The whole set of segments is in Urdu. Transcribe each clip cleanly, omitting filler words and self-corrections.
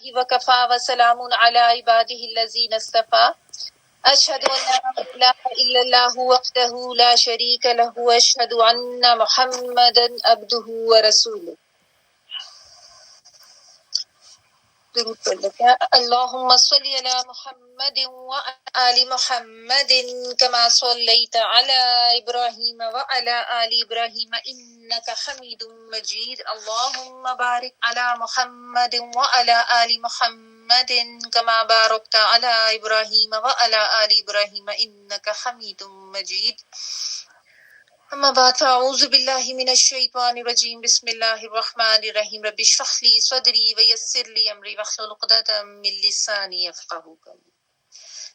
وكفى وسلام على عباده الذين اصطفى أشهد أن لا إله إلا الله وحده لا شريك له وأشهد أن محمدا عبده ورسوله. اللهم صل على محمد وعلى آل محمد كما صليت على إبراهيم وعلى آل إبراهيم إنك حميد مجيد. اللهم بارك على محمد وعلى آل محمد كما باركت على إبراهيم وعلى آل إبراهيم إنك حميد مجيد. اما بعد فاعوذ باللہ من الشیطان الرجیم بسم اللہ الرحمن الرحیم رب اشرح لی صدری ویسر لی امری واحلل عقدۃ من لسانی یفقہوا قولی.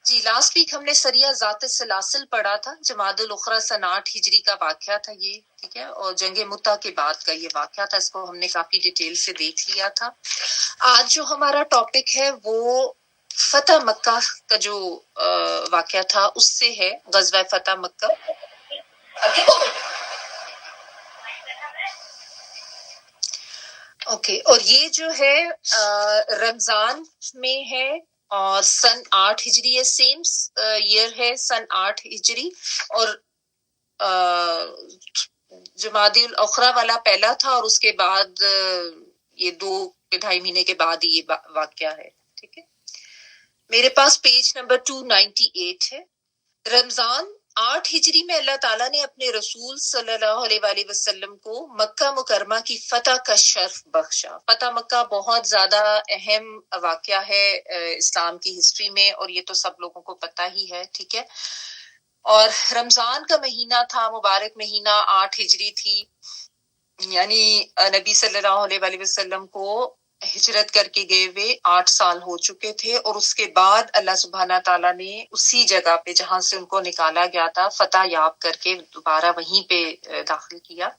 جی لاسٹ ویک ہم نے سریہ ذات السلاسل پڑھا تھا، جمادی الاخری سن 8 ہجری کا واقعہ تھا یہ، ٹھیک ہے، اور جنگ مؤتہ کے بعد کا یہ واقعہ تھا، اس کو ہم نے کافی ڈیٹیل سے دیکھ لیا تھا. آج جو ہمارا ٹاپک ہے وہ فتح مکہ کا جو واقعہ تھا اس سے ہے، غزوہ فتح مکہ. اوکے، اور یہ جو ہے رمضان میں ہے اور سن 8 ہجری ہے، سیم ایئر ہے، سن 8 ہجری. اور جمادی الاخری والا پہلا تھا اور اس کے بعد یہ 2-2.5 مہینے کے بعد یہ واقعہ ہے، ٹھیک ہے. میرے پاس پیج نمبر 298 ہے. رمضان 8 ہجری میں اللہ تعالیٰ نے اپنے رسول صلی اللہ علیہ وآلہ وسلم کو مکہ مکرمہ کی فتح کا شرف بخشا. فتح مکہ بہت زیادہ اہم واقعہ ہے اسلام کی ہسٹری میں، اور یہ تو سب لوگوں کو پتہ ہی ہے، ٹھیک ہے. اور رمضان کا مہینہ تھا، مبارک مہینہ، 8 ہجری تھی، یعنی نبی صلی اللہ علیہ وآلہ وسلم کو ہجرت کر کے گئے ہوئے 8 سال ہو چکے تھے، اور اس کے بعد اللہ سبحانہ تعالیٰ نے اسی جگہ پہ جہاں سے ان کو نکالا گیا تھا فتح یاب کر کے دوبارہ وہیں پہ داخل کیا.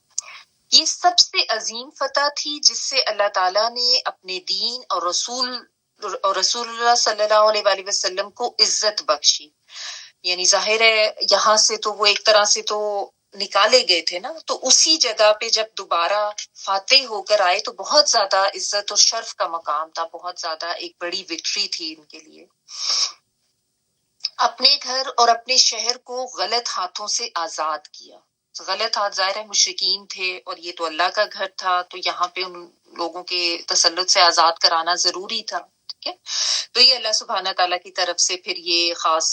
یہ سب سے عظیم فتح تھی جس سے اللہ تعالیٰ نے اپنے دین اور رسول اللہ صلی اللہ علیہ وآلہ وسلم کو عزت بخشی. یعنی ظاہر ہے یہاں سے تو وہ ایک طرح سے تو نکالے گئے تھے نا، تو اسی جگہ پہ جب دوبارہ فاتح ہو کر آئے تو بہت زیادہ عزت اور شرف کا مقام تھا، بہت زیادہ ایک بڑی وکٹری تھی ان کے لیے. اپنے گھر اور اپنے شہر کو غلط ہاتھوں سے آزاد کیا. غلط ہاتھ ظاہر ہے مشرکین تھے اور یہ تو اللہ کا گھر تھا، تو یہاں پہ ان لوگوں کے تسلط سے آزاد کرانا ضروری تھا، ٹھیک ہے. تو یہ اللہ سبحانہ تعالیٰ کی طرف سے پھر یہ خاص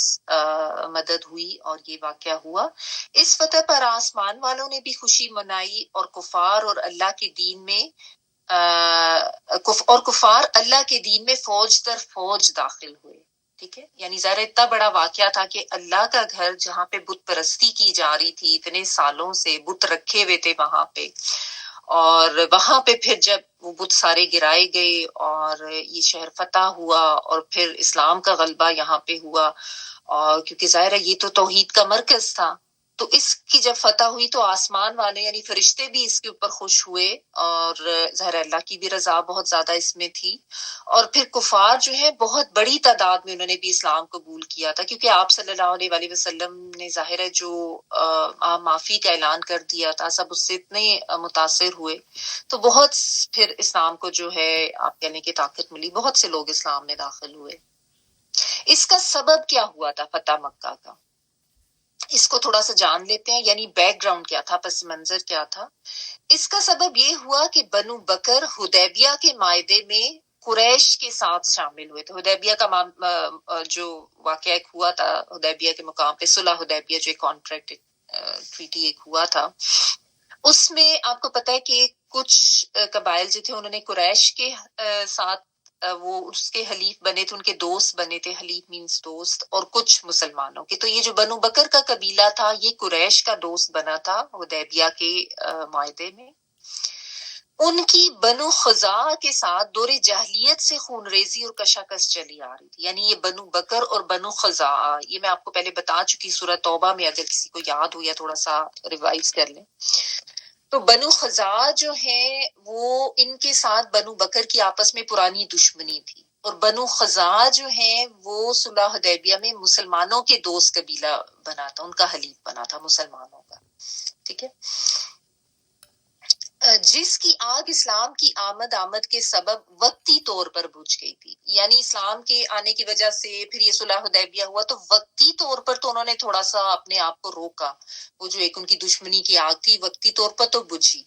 مدد ہوئی اور یہ واقعہ ہوا. اس فتح پر آسمان والوں نے بھی خوشی منائی اور کفار اللہ کے دین میں فوج در فوج داخل ہوئے، ٹھیک ہے. یعنی ظاہر اتنا بڑا واقعہ تھا کہ اللہ کا گھر جہاں پہ بت پرستی کی جا رہی تھی، اتنے سالوں سے بت رکھے ہوئے تھے وہاں پہ، اور وہاں پہ پھر جب وہ بت سارے گرائے گئے اور یہ شہر فتح ہوا اور پھر اسلام کا غلبہ یہاں پہ ہوا، اور کیونکہ ظاہر ہے یہ تو توحید کا مرکز تھا، تو اس کی جب فتح ہوئی تو آسمان والے یعنی فرشتے بھی اس کے اوپر خوش ہوئے، اور ظاہر اللہ کی بھی رضا بہت زیادہ اس میں تھی. اور پھر کفار جو ہے بہت بڑی تعداد میں انہوں نے بھی اسلام قبول کیا تھا، کیونکہ آپ صلی اللہ علیہ وآلہ وسلم نے ظاہر ہے جو معافی کا اعلان کر دیا تھا، سب اس سے اتنے متاثر ہوئے، تو بہت پھر اسلام کو جو ہے آپ کہنے کی طاقت ملی، بہت سے لوگ اسلام میں داخل ہوئے. اس کا سبب کیا ہوا تھا فتح مکہ کا، اس کو تھوڑا سا جان لیتے ہیں، یعنی بیک گراؤنڈ کیا تھا، پس منظر کیا تھا. اس کا سبب یہ ہوا کہ بنو بکر حدیبیہ کے معاہدے میں قریش کے ساتھ شامل ہوئے تھے. حدیبیہ کا جو واقعہ ایک ہوا تھا، حدیبیہ کے مقام پہ صلح حدیبیہ جو ایک کانٹریکٹ ٹریٹی ایک ہوا تھا، اس میں آپ کو پتہ ہے کہ کچھ قبائل جو تھے انہوں نے قریش کے ساتھ وہ اس کے حلیف بنے تھے، ان کے دوست بنے تھے، حلیف مینز دوست، اور کچھ مسلمانوں کے. تو یہ جو بنو بکر کا قبیلہ تھا یہ قریش کا دوست بنا تھا حدیبیہ کے معاہدے میں. ان کی بنو خزاعہ کے ساتھ دور جاہلیت سے خون ریزی اور کشاکش چلی آ رہی تھی. یعنی یہ بنو بکر اور بنو خزاعہ، یہ میں آپ کو پہلے بتا چکی سورہ توبہ میں، اگر کسی کو یاد ہو یا تھوڑا سا ریوائز کر لیں. تو بنو خزاعہ جو ہے وہ ان کے ساتھ بنو بکر کی آپس میں پرانی دشمنی تھی، اور بنو خزاعہ جو ہے وہ صلح حدیبیہ میں مسلمانوں کے دوست قبیلہ بنا تھا، ان کا حلیف بنا تھا مسلمانوں کا، ٹھیک ہے. جس کی آگ اسلام کی آمد کے سبب وقتی طور پر بجھ گئی تھی. یعنی اسلام کے آنے کی وجہ سے پھر یہ صلح حدیبیہ ہوا تو وقتی طور پر تو انہوں نے تھوڑا سا اپنے آپ کو روکا. وہ جو ایک ان کی دشمنی کی آگ تھی وقتی طور پر تو بجھی.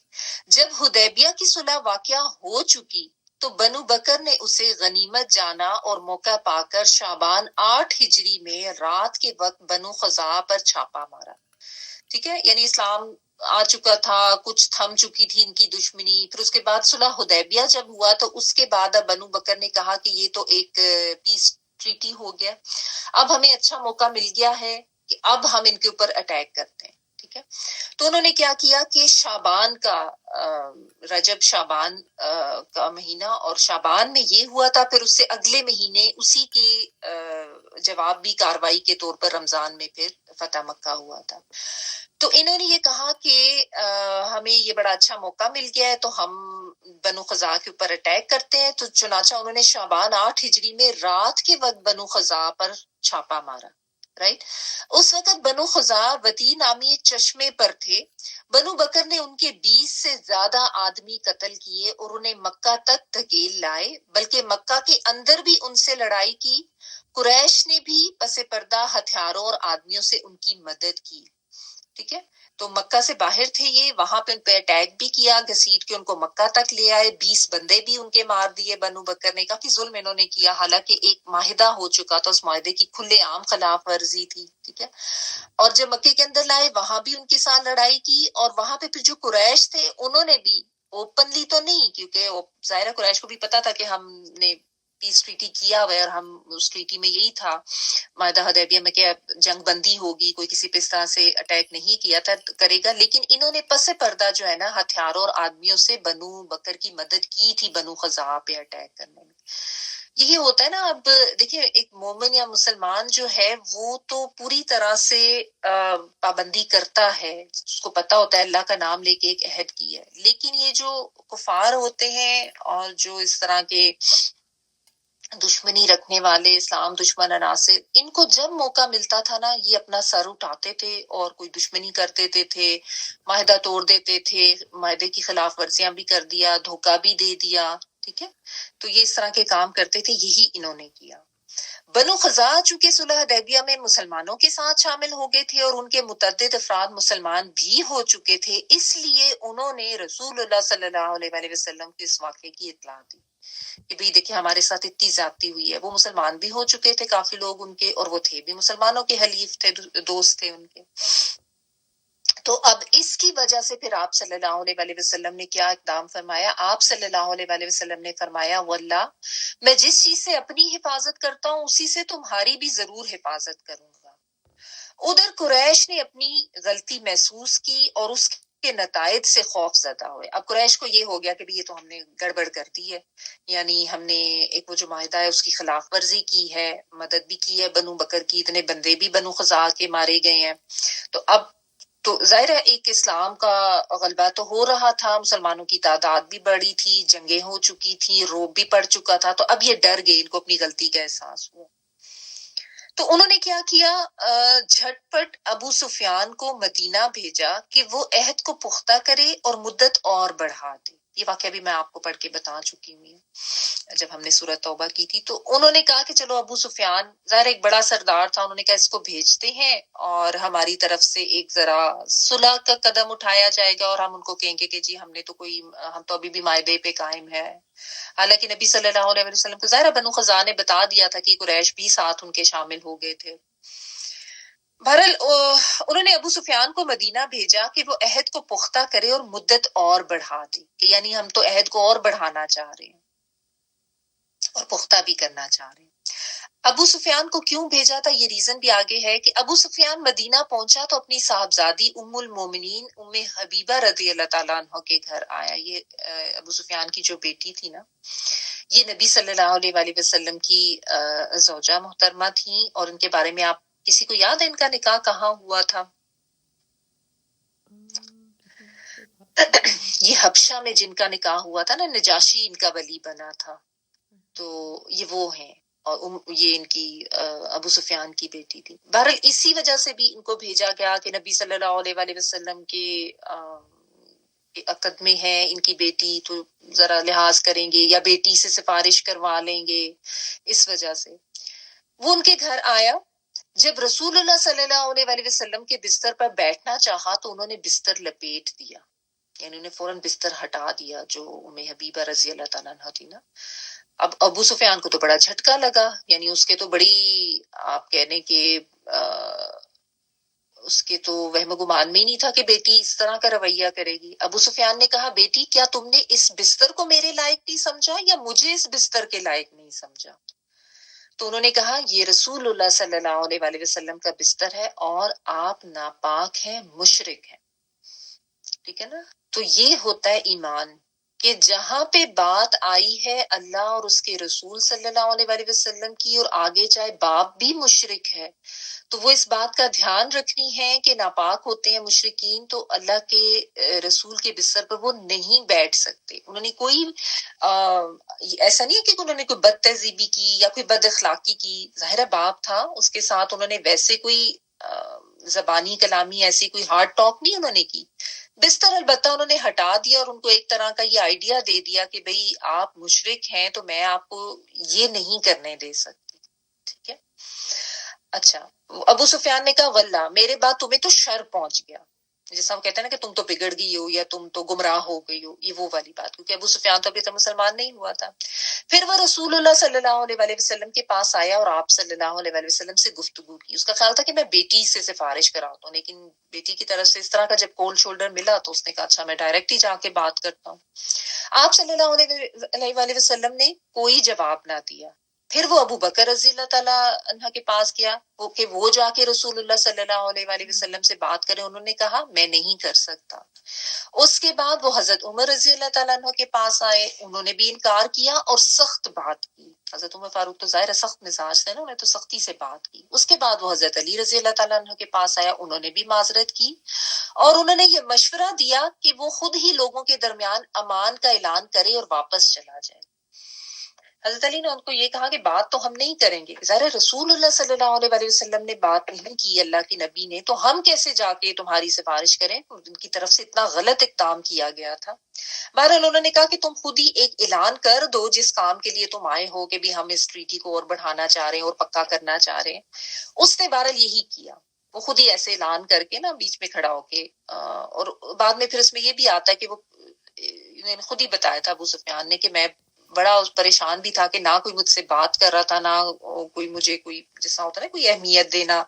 جب حدیبیہ کی صلح واقعہ ہو چکی تو بنو بکر نے اسے غنیمت جانا اور موقع پا کر شعبان 8 ہجری میں رات کے وقت بنو خزاعہ پر چھاپا مارا. ٹھیک ہے، یعنی اسلام آ چکا تھا، کچھ تھم چکی تھی ان کی دشمنی. پھر اس کے بعد صلح حدیبیہ جب ہوا تو اس کے بعد اب بنو بکر نے کہا کہ یہ تو ایک پیس ٹریٹی ہو گیا، اب ہمیں اچھا موقع مل گیا ہے کہ اب ہم ان کے اوپر اٹیک کرتے ہیں. ٹھیک ہے، تو انہوں نے کیا کیا کہ شعبان کا رجب شعبان کا مہینہ، اور شعبان میں یہ ہوا تھا، پھر اس سے اگلے مہینے اسی کے جوابی کاروائی کے طور پر رمضان میں پھر فتح مکہ ہوا تھا. تو انہوں نے یہ کہا کہ ہمیں یہ بڑا اچھا موقع مل گیا ہے تو ہم بنو خزاعہ کے اوپر اٹیک کرتے ہیں. تو چنانچہ انہوں نے شعبان 8 ہجری میں رات کے وقت بنو خزاعہ پر چھاپا مارا. رائٹ، اس وقت بنو خزاعہ وتی نامی ایک چشمے پر تھے. بنو بکر نے ان کے 20 سے زیادہ آدمی قتل کیے اور انہیں مکہ تک دھکیل لائے، بلکہ مکہ کے اندر بھی ان سے لڑائی کی. قریش نے بھی پس پردہ ہتھیاروں اور آدمیوں سے ان کی مدد کی. ٹھیک ہے، تو مکہ سے باہر تھے یہ، وہاں پہ ان پہ اٹیک بھی کیا، گھسیٹ کے ان کو مکہ تک لے آئے. 20 بندے بھی ان کے مار دیے. بنو بکر نے کافی ظلم انہوں نے کیا، حالانکہ ایک معاہدہ ہو چکا تھا، اس معاہدے کی کھلے عام خلاف ورزی تھی. ٹھیک ہے، اور جب مکے کے اندر لائے وہاں بھی ان کے ساتھ لڑائی کی، اور وہاں پہ پھر جو قریش تھے انہوں نے بھی اوپنلی تو نہیں، کیونکہ ظاہر قریش کو بھی پتا تھا کہ ہم نے پیس ٹریٹی کیا ہوا ہے، اور ہم اس ٹریٹی میں یہی تھا معاہدہ حدیبیہ میں کہ جنگ بندی ہوگی، کوئی کسی پہ اس طرح سے اٹیک نہیں کیا تھا کرے گا. لیکن انہوں نے پس پردہ جو ہے نا ہتھیاروں اور آدمیوں سے بنو بکر کی مدد کی تھی بنو خزاعہ پہ اٹیک کرنے میں. یہی ہوتا ہے نا. اب دیکھیں ایک مومن یا مسلمان جو ہے وہ تو پوری طرح سے پابندی کرتا ہے، اس کو پتا ہوتا ہے اللہ کا نام لے کے ایک عہد کی ہے. لیکن یہ جو کفار ہوتے ہیں اور جو اس طرح کے دشمنی رکھنے والے اسلام دشمن عناصر، ان کو جب موقع ملتا تھا نا یہ اپنا سر اٹھاتے تھے اور کوئی دشمنی کر دیتے تھے، معاہدہ توڑ دیتے تھے، معاہدے کی خلاف ورزیاں بھی کر دیا، دھوکہ بھی دے دیا. ٹھیک ہے، تو یہ اس طرح کے کام کرتے تھے، یہی انہوں نے کیا. بنو خزاعہ چونکہ صلح حدیبیہ میں مسلمانوں کے ساتھ شامل ہو گئے تھے اور ان کے متعدد افراد مسلمان بھی ہو چکے تھے، اس لیے انہوں نے رسول اللہ صلی اللہ علیہ وسلم کے اس واقعے کی اطلاع دی کہ بھئی دیکھیں ہمارے ساتھ اتنی زیادتی ہوئی ہے. وہ مسلمان بھی ہو چکے تھے کافی لوگ ان کے، اور وہ تھے بھی مسلمانوں کے حلیف تھے، دوست تھے ان کے. تو اب اس کی وجہ سے پھر آپ صلی اللہ علیہ وسلم نے کیا اقدام فرمایا؟ آپ صلی اللہ علیہ وسلم نے فرمایا واللہ میں جس چیز سے اپنی حفاظت کرتا ہوں اسی سے تمہاری بھی ضرور حفاظت کروں گا. ادھر قریش نے اپنی غلطی محسوس کی اور اس کے نتائج سے خوف زدہ ہوئے. اب قریش کو یہ ہو گیا کہ یہ تو ہم نے گڑبڑ کر دی ہے، یعنی ہم نے ایک وہ جو معاہدہ ہے اس کی خلاف ورزی کی ہے، مدد بھی کی ہے بنو بکر کی، اتنے بندے بھی بنو خزاعہ کے مارے گئے ہیں. تو اب تو ظاہر ہے ایک اسلام کا غلبہ تو ہو رہا تھا، مسلمانوں کی تعداد بھی بڑی تھی، جنگیں ہو چکی تھی، روب بھی پڑ چکا تھا. تو اب یہ ڈر گئے، ان کو اپنی غلطی کا احساس ہوا. تو انہوں نے کیا کیا، جھٹ پٹ ابو سفیان کو مدینہ بھیجا کہ وہ عہد کو پختہ کرے اور مدت اور بڑھا دے. یہ واقعہ بھی میں آپ کو پڑھ کے بتا چکی ہوں جب ہم نے سورۃ توبہ کی تھی. تو انہوں نے کہا کہ چلو ابو سفیان ظاہر ایک بڑا سردار تھا، انہوں نے کہا اس کو بھیجتے ہیں اور ہماری طرف سے ایک ذرا صلح کا قدم اٹھایا جائے گا، اور ہم ان کو کہیں گے کہ جی ہم تو ابھی بھی معاہدے پہ قائم ہے. حالانکہ نبی صلی اللہ علیہ وسلم کو ظاہر بنو خزاعہ نے بتا دیا تھا کہ قریش بھی ساتھ ان کے شامل ہو گئے تھے. بہرحال انہوں نے ابو سفیان کو مدینہ بھیجا کہ وہ عہد کو پختہ کرے اور مدت اور بڑھا دے، کہ یعنی ہم تو عہد کو اور بڑھانا چاہ رہے ہیں اور پختہ بھی کرنا چاہ رہے ہیں. ابو سفیان کو کیوں بھیجا تھا یہ ریزن بھی آگے ہے کہ ابو سفیان مدینہ پہنچا تو اپنی صاحبزادی ام المومنین ام حبیبہ رضی اللہ تعالیٰ عنہ کے گھر آیا. یہ ابو سفیان کی جو بیٹی تھی نا، یہ نبی صلی اللہ علیہ وسلم کی زوجہ محترمہ تھیں، اور ان کے بارے میں آپ کسی کو یاد ہے ان کا نکاح کہاں ہوا تھا؟ یہ حبشہ میں جن کا نکاح ہوا تھا نا، نجاشی ان کا ولی بنا تھا. تو یہ وہ ہیں، اور یہ ان کی ابو سفیان کی بیٹی تھی. بہرحال اسی وجہ سے بھی ان کو بھیجا گیا کہ نبی صلی اللہ علیہ وسلم کے عقد میں ہے ان کی بیٹی تو ذرا لحاظ کریں گے یا بیٹی سے سفارش کروا لیں گے، اس وجہ سے وہ ان کے گھر آیا۔ جب رسول اللہ صلی اللہ علیہ وسلم کے بستر پر بیٹھنا چاہا تو انہوں نے بستر لپیٹ دیا، یعنی انہیں فوراً بستر ہٹا دیا جو ام حبیبہ رضی اللہ تعالیٰ عنہ تھی نا۔ اب ابو سفیان کو تو بڑا جھٹکا لگا، یعنی اس کے تو بڑی آپ کہنے کہ اس کے تو وہم گمان میں ہی نہیں تھا کہ بیٹی اس طرح کا رویہ کرے گی۔ ابو سفیان نے کہا بیٹی کیا تم نے اس بستر کو میرے لائق نہیں سمجھا یا مجھے اس بستر کے لائق نہیں سمجھا؟ تو انہوں نے کہا یہ رسول اللہ صلی اللہ علیہ وسلم کا بستر ہے اور آپ ناپاک ہیں، مشرک ہیں، ٹھیک ہے نا۔ تو یہ ہوتا ہے ایمان کہ جہاں پہ بات آئی ہے اللہ اور اس کے رسول صلی اللہ علیہ وسلم کی اور آگے چاہے باپ بھی مشرک ہے تو وہ اس بات کا دھیان رکھنی ہے کہ ناپاک ہوتے ہیں مشرکین تو اللہ کے رسول کے بستر پر وہ نہیں بیٹھ سکتے۔ انہوں نے کوئی ایسا نہیں ہے کہ انہوں نے کوئی بد تہذیبی کی یا کوئی بد اخلاقی کی، ظاہر باپ تھا اس کے ساتھ انہوں نے ویسے کوئی زبانی کلامی ایسی کوئی ہارڈ ٹاک نہیں انہوں نے کی، بستر البتہ انہوں نے ہٹا دیا اور ان کو ایک طرح کا یہ آئیڈیا دے دیا کہ بھئی آپ مشرک ہیں تو میں آپ کو یہ نہیں کرنے دے سکتی، ٹھیک ہے۔ اچھا ابو سفیان نے کہا واللہ میرے بعد تمہیں تو شر پہنچ گیا، جیسا ہم کہتے ہیں نا کہ تم تو بگڑ گئی ہو یا تم تو گمراہ ہو گئی ہو، یہ وہ والی بات، کیونکہ ابو سفیان تو ابھی تک مسلمان نہیں ہوا تھا۔ پھر وہ رسول اللہ صلی اللہ علیہ وسلم کے پاس آیا اور آپ صلی اللہ علیہ وسلم سے گفتگو کی۔ اس کا خیال تھا کہ میں بیٹی سے سفارش کراتا ہوں، لیکن بیٹی کی طرف سے اس طرح کا جب کولڈ شولڈر ملا تو اس نے کہا اچھا میں ڈائریکٹ ہی جا کے بات کرتا ہوں۔ آپ صلی اللہ علیہ وسلم نے کوئی جواب نہ دیا۔ پھر وہ ابو بکر رضی اللہ تعالیٰ عنہ کے پاس گیا کہ وہ جا کے رسول اللہ صلی اللہ علیہ وسلم سے بات کرے، انہوں نے کہا میں نہیں کر سکتا۔ اس کے بعد وہ حضرت عمر رضی اللہ تعالیٰ عنہ کے پاس آئے، انہوں نے بھی انکار کیا اور سخت بات کی۔ حضرت عمر فاروق تو ظاہر سخت مزاج تھے نا، انہوں نے تو سختی سے بات کی۔ اس کے بعد وہ حضرت علی رضی اللہ تعالیٰ عنہ کے پاس آیا، انہوں نے بھی معذرت کی اور انہوں نے یہ مشورہ دیا کہ وہ خود ہی لوگوں کے درمیان امان کا اعلان کرے اور واپس چلا جائے۔ حضرت علی نے ان کو یہ کہا کہ بات تو ہم نہیں کریں گے، ظاہر رسول اللہ صلی اللہ علیہ وسلم نے بات نہیں کی اللہ کی نبی نے، تو ہم کیسے جا کے تمہاری سفارش کریں؟ ان کی طرف سے اتنا غلط اقدام کیا گیا تھا۔ بہرحال انہوں نے کہا کہ تم خود ہی ایک اعلان کر دو جس کام کے لیے تم آئے ہو کہ بھی ہم اس ٹریٹی کو اور بڑھانا چاہ رہے ہیں اور پکا کرنا چاہ رہے ہیں۔ اس نے بہرحال یہی کیا، وہ خود ہی ایسے اعلان کر کے نا بیچ میں کھڑا ہو کے، اور بعد میں پھر اس میں یہ بھی آتا ہے کہ وہ خود ہی بتایا تھا ابو سفیان نے کہ میں بڑا پریشان بھی تھا کہ نہ کوئی مجھ سے بات کر رہا تھا، نہ کوئی مجھے کوئی جیسا ہوتا ہے نا کوئی اہمیت دینا،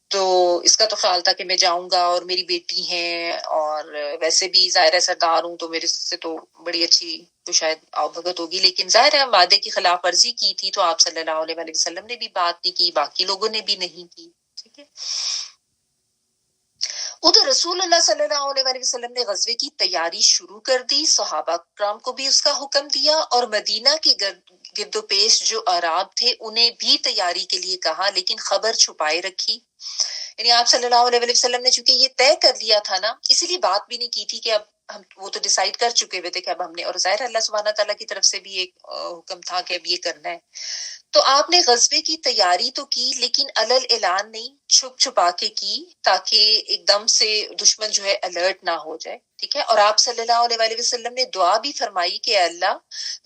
تو اس کا تو خیال تھا کہ میں جاؤں گا اور میری بیٹی ہیں اور ویسے بھی ظاہر ہے سردار ہوں تو میرے سے تو بڑی اچھی تو شاید آؤ بھگت ہوگی، لیکن ظاہر ہے وعدے کی خلاف ورزی کی تھی تو آپ صلی اللہ علیہ وسلم نے بھی بات نہیں کی، باقی لوگوں نے بھی نہیں کی، ٹھیک ہے۔ ادھر رسول اللہ صلی اللہ علیہ وسلم نے غزوے کی تیاری شروع کر دی، صحابہ کرام کو بھی اس کا حکم دیا اور مدینہ کے گرد و پیش جو اعراب تھے انہیں بھی تیاری کے لیے کہا، لیکن خبر چھپائے رکھی۔ یعنی آپ صلی اللہ علیہ وسلم نے چونکہ یہ طے کر لیا تھا نا، اسی لیے بات بھی نہیں کی تھی کہ اب ہم وہ تو ڈیسائیڈ کر چکے ہوئے تھے کہ اب ہم نے، اور ظاہر اللہ سبحانہ تعالیٰ کی طرف سے بھی ایک حکم تھا کہ اب یہ کرنا ہے، تو آپ نے غزوے کی تیاری تو کی لیکن علل اعلان نہیں، چھپ چھپا کے کی تاکہ ایک دم سے دشمن جو ہے الرٹ نہ ہو جائے، ٹھیک ہے۔ اور آپ صلی اللہ علیہ وسلم نے دعا بھی فرمائی کہ اللہ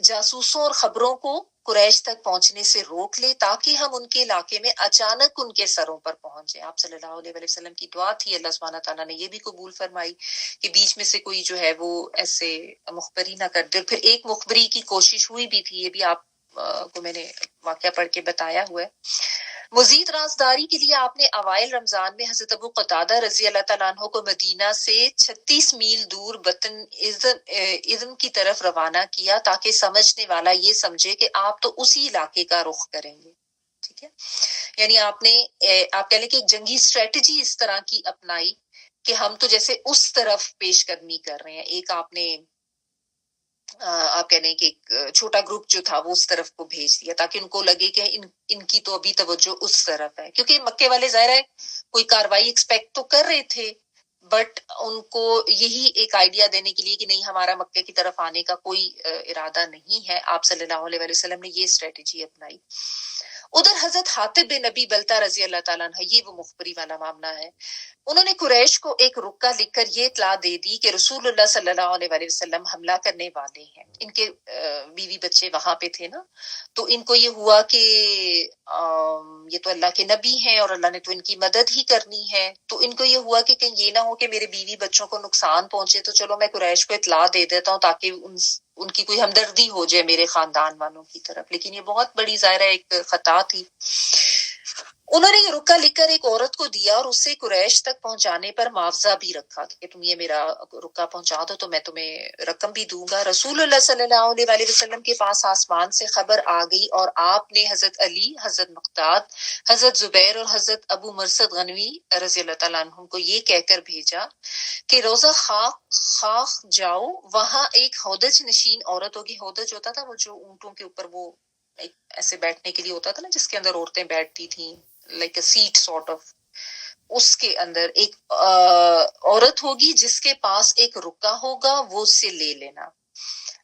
جاسوسوں اور خبروں کو قریش تک پہنچنے سے روک لے تاکہ ہم ان کے علاقے میں اچانک ان کے سروں پر پہنچ جائیں۔ آپ صلی اللہ علیہ وسلم کی دعا تھی، اللہ سبحانہ تعالیٰ نے یہ بھی قبول فرمائی کہ بیچ میں سے کوئی جو ہے وہ ایسے مخبری نہ کر دے، اور پھر ایک مخبری کی کوشش ہوئی بھی تھی، یہ بھی آپ کو میں نے واقعہ پڑھ کے بتایا ہوا ہے۔ مزید رازداری کے لیے آپ نے اوائل رمضان میں حضرت ابو قتادہ رضی اللہ تعالیٰ عنہ کو مدینہ سے 36 میل دور بطن اذن کی طرف روانہ کیا تاکہ سمجھنے والا یہ سمجھے کہ آپ تو اسی علاقے کا رخ کریں گے، ٹھیک ہے۔ یعنی آپ کہہ لیں کہ ایک جنگی اسٹریٹجی اس طرح کی اپنائی کہ ہم تو جیسے اس طرف پیش قدمی کر رہے ہیں، ایک آپ نے آپ کہہ لیں کہ ایک چھوٹا گروپ جو تھا وہ اس طرف کو بھیج دیا تاکہ ان کو لگے کہ ان کی تو ابھی توجہ اس طرف ہے، کیونکہ مکے والے ظاہر ہے کوئی کاروائی ایکسپیکٹ تو کر رہے تھے، بٹ ان کو یہی ایک آئیڈیا دینے کے لیے کہ نہیں ہمارا مکے کی طرف آنے کا کوئی ارادہ نہیں ہے، آپ صلی اللہ علیہ وسلم نے یہ اسٹریٹجی اپنائی۔ ادھر حضرت حاطب بن نبی بلتا رضی اللہ تعالیٰ عنہ، یہ وہ مخبری والا معاملہ ہے، انہوں نے قریش کو ایک رکا لکھ کر یہ اطلاع دے دی کہ رسول اللہ صلی اللہ علیہ وآلہ وسلم حملہ کرنے والے ہیں۔ ان کے بیوی بچے وہاں پہ تھے نا، تو ان کو یہ ہوا کہ یہ تو اللہ کے نبی ہیں اور اللہ نے تو ان کی مدد ہی کرنی ہے، تو ان کو یہ ہوا کہ کہیں یہ نہ ہو کہ میرے بیوی بچوں کو نقصان پہنچے، تو چلو میں قریش کو اطلاع دے دیتا ہوں تاکہ ان کی کوئی ہمدردی ہو جائے میرے خاندان والوں کی طرف۔ لیکن یہ بہت بڑی ظاہرہ ایک خطا تھی۔ انہوں نے یہ رکا لکھ کر ایک عورت کو دیا اور اسے قریش تک پہنچانے پر معاوضہ بھی رکھا کہ تم یہ میرا رکا پہنچا دو تو میں تمہیں رقم بھی دوں گا۔ رسول اللہ صلی اللہ علیہ وآلہ وسلم کے پاس آسمان سے خبر آ گئی اور آپ نے حضرت علی، حضرت مقداد، حضرت زبیر اور حضرت ابو مرثد غنوی رضی اللہ تعالیٰ عنہ کو یہ کہہ کر بھیجا کہ روزہ خاک جاؤ، وہاں ایک ہودج نشین عورت ہوگی۔ ہودج ہوتا تھا وہ جو اونٹوں کے اوپر وہ ایک ایسے بیٹھنے کے لیے ہوتا تھا نا، جس کے اندر عورتیں بیٹھتی تھیں، like a set sort of, اس کے اندر ایک عورت ہوگی جس کے پاس ایک رکا ہوگا، وہ اس سے لے لینا۔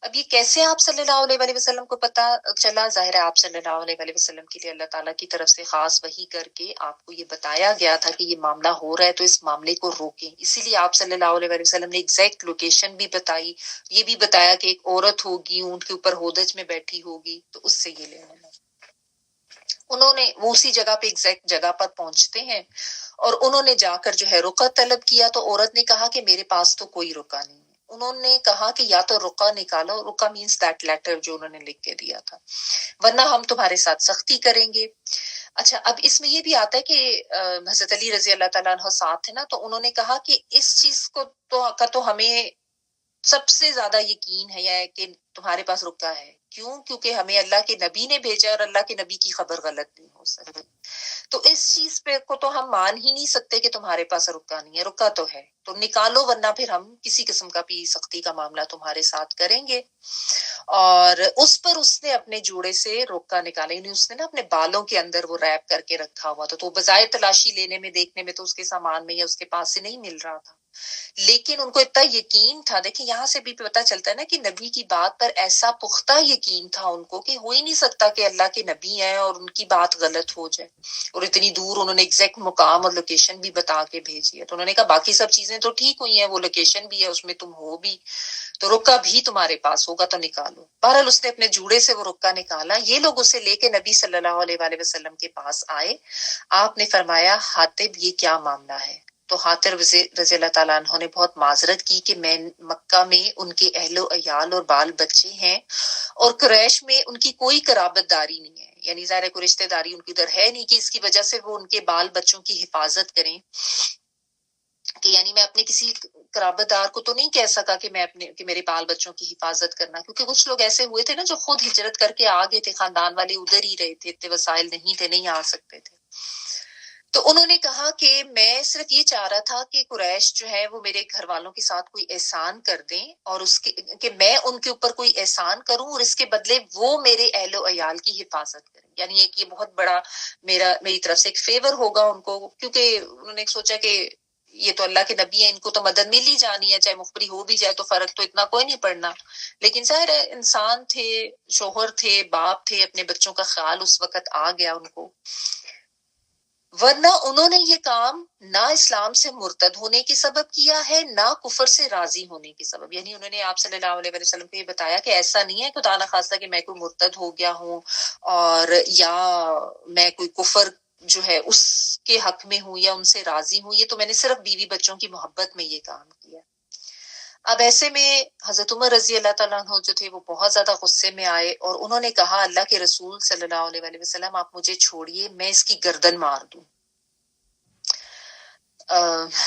اب یہ کیسے آپ صلی اللہ علیہ وآلہ وسلم کو پتا چلا؟ ظاہر ہے آپ صلی اللہ علیہ وآلہ وسلم کے لیے اللہ تعالیٰ کی طرف سے خاص وحی کر کے آپ کو یہ بتایا گیا تھا کہ یہ معاملہ ہو رہا ہے تو اس معاملے کو روکیں، اسی لیے آپ صلی اللہ علیہ وآلہ وسلم نے ایگزیکٹ لوکیشن بھی بتائی، یہ بھی بتایا کہ ایک عورت ہوگی اونٹ کے اوپر ہودج میں بیٹھی ہوگی، تو اس سے یہ لینا۔ انہوں نے وہ اسی جگہ پہ ایگزیکٹ جگہ پر پہنچتے ہیں اور انہوں نے جا کر جو ہے رقع طلب کیا، تو عورت نے کہا کہ میرے پاس تو کوئی رقع نہیں ہے۔ انہوں نے کہا کہ یا تو رقع نکالو، رقع مینس دیٹ لیٹر جو انہوں نے لکھ کے دیا تھا، ورنہ ہم تمہارے ساتھ سختی کریں گے۔ اچھا، اب اس میں یہ بھی آتا ہے کہ حضرت علی رضی اللہ تعالیٰ عنہ ساتھ ہے نا، تو انہوں نے کہا کہ اس چیز کو تو ہمیں سب سے زیادہ یقین ہے کہ تمہارے پاس رکا ہے۔ کیوں؟ کیونکہ ہمیں اللہ کے نبی نے بھیجا اور اللہ کے نبی کی خبر غلط نہیں ہو سکتی، تو اس چیز پہ کو تو ہم مان ہی نہیں سکتے کہ تمہارے پاس رکا نہیں ہے، رکا تو ہے تو نکالو، ورنہ پھر ہم کسی قسم کا بھی سختی کا معاملہ تمہارے ساتھ کریں گے۔ اور اس پر اس نے اپنے جوڑے سے رکا نکالا، یعنی اس نے نا اپنے بالوں کے اندر وہ ریپ کر کے رکھا ہوا تھا، تو بظاہر تلاشی لینے میں دیکھنے میں تو اس کے سامان میں یا اس کے پاس سے نہیں مل رہا تھا، لیکن ان کو اتنا یقین تھا۔ دیکھیں یہاں سے بھی پتہ چلتا ہے نا کہ نبی کی بات پر ایسا پختہ یقین تھا ان کو کہ ہو ہی نہیں سکتا کہ اللہ کے نبی ہیں اور ان کی بات غلط ہو جائے، اور اتنی دور انہوں نے ایگزیکٹ مقام اور لوکیشن بھی بتا کے بھیجی ہے۔ تو انہوں نے کہا باقی سب چیزیں تو ٹھیک ہوئی ہیں، وہ لوکیشن بھی ہے، اس میں تم ہو بھی، تو رکا بھی تمہارے پاس ہوگا تو نکالو۔ بہرحال اس نے اپنے جوڑے سے وہ رکا نکالا، یہ لوگ اسے لے کے نبی صلی اللہ علیہ وآلہ وسلم کے پاس آئے۔ آپ نے فرمایا حاطب یہ کیا معاملہ ہے؟ تو حاطب رضی اللہ تعالیٰ عنہ نے بہت معذرت کی کہ میں مکہ میں ان کے اہل و عیال اور بال بچے ہیں اور قریش میں ان کی کوئی قرابت داری نہیں ہے، یعنی ظاہر کوئی رشتہ داری ان کی ادھر ہے نہیں کہ اس کی وجہ سے وہ ان کے بال بچوں کی حفاظت کریں، کہ یعنی میں اپنے کسی قرابت دار کو تو نہیں کہہ سکا کہ میں کہ میرے بال بچوں کی حفاظت کرنا، کیونکہ کچھ لوگ ایسے ہوئے تھے نا جو خود ہجرت کر کے آ گئے تھے، خاندان والے ادھر ہی رہے تھے، اتنے وسائل نہیں تھے، نہیں آ سکتے تھے۔ تو انہوں نے کہا کہ میں صرف یہ چاہ رہا تھا کہ قریش جو ہے وہ میرے گھر والوں کے ساتھ کوئی احسان کر دیں، اور اس کے کہ میں ان کے اوپر کوئی احسان کروں اور اس کے بدلے وہ میرے اہل و عیال کی حفاظت کریں، یعنی ایک یہ بہت بڑا میری طرف سے ایک فیور ہوگا ان کو، کیونکہ انہوں نے سوچا کہ یہ تو اللہ کے نبی ہیں، ان کو تو مدد مل ہی جانی ہے، چاہے مخبری ہو بھی جائے تو فرق تو اتنا کوئی نہیں پڑنا، لیکن ظاہر ہے انسان تھے، شوہر تھے، باپ تھے، اپنے بچوں کا خیال اس وقت آ گیا ان کو، ورنہ انہوں نے یہ کام نہ اسلام سے مرتد ہونے کے سبب کیا ہے، نہ کفر سے راضی ہونے کے سبب، یعنی انہوں نے آپ صلی اللہ علیہ وسلم کو یہ بتایا کہ ایسا نہیں ہے خدا نخواستہ کہ میں کوئی مرتد ہو گیا ہوں اور یا میں کوئی کفر جو ہے اس کے حق میں ہوں یا ان سے راضی ہوں، یہ تو میں نے صرف بیوی بچوں کی محبت میں یہ کام کیا۔ اب ایسے میں حضرت عمر رضی اللہ تعالیٰ عنہ جو تھے وہ بہت زیادہ غصے میں آئے اور انہوں نے کہا اللہ کے رسول صلی اللہ علیہ وآلہ وسلم آپ مجھے چھوڑیے، میں اس کی گردن مار دوں۔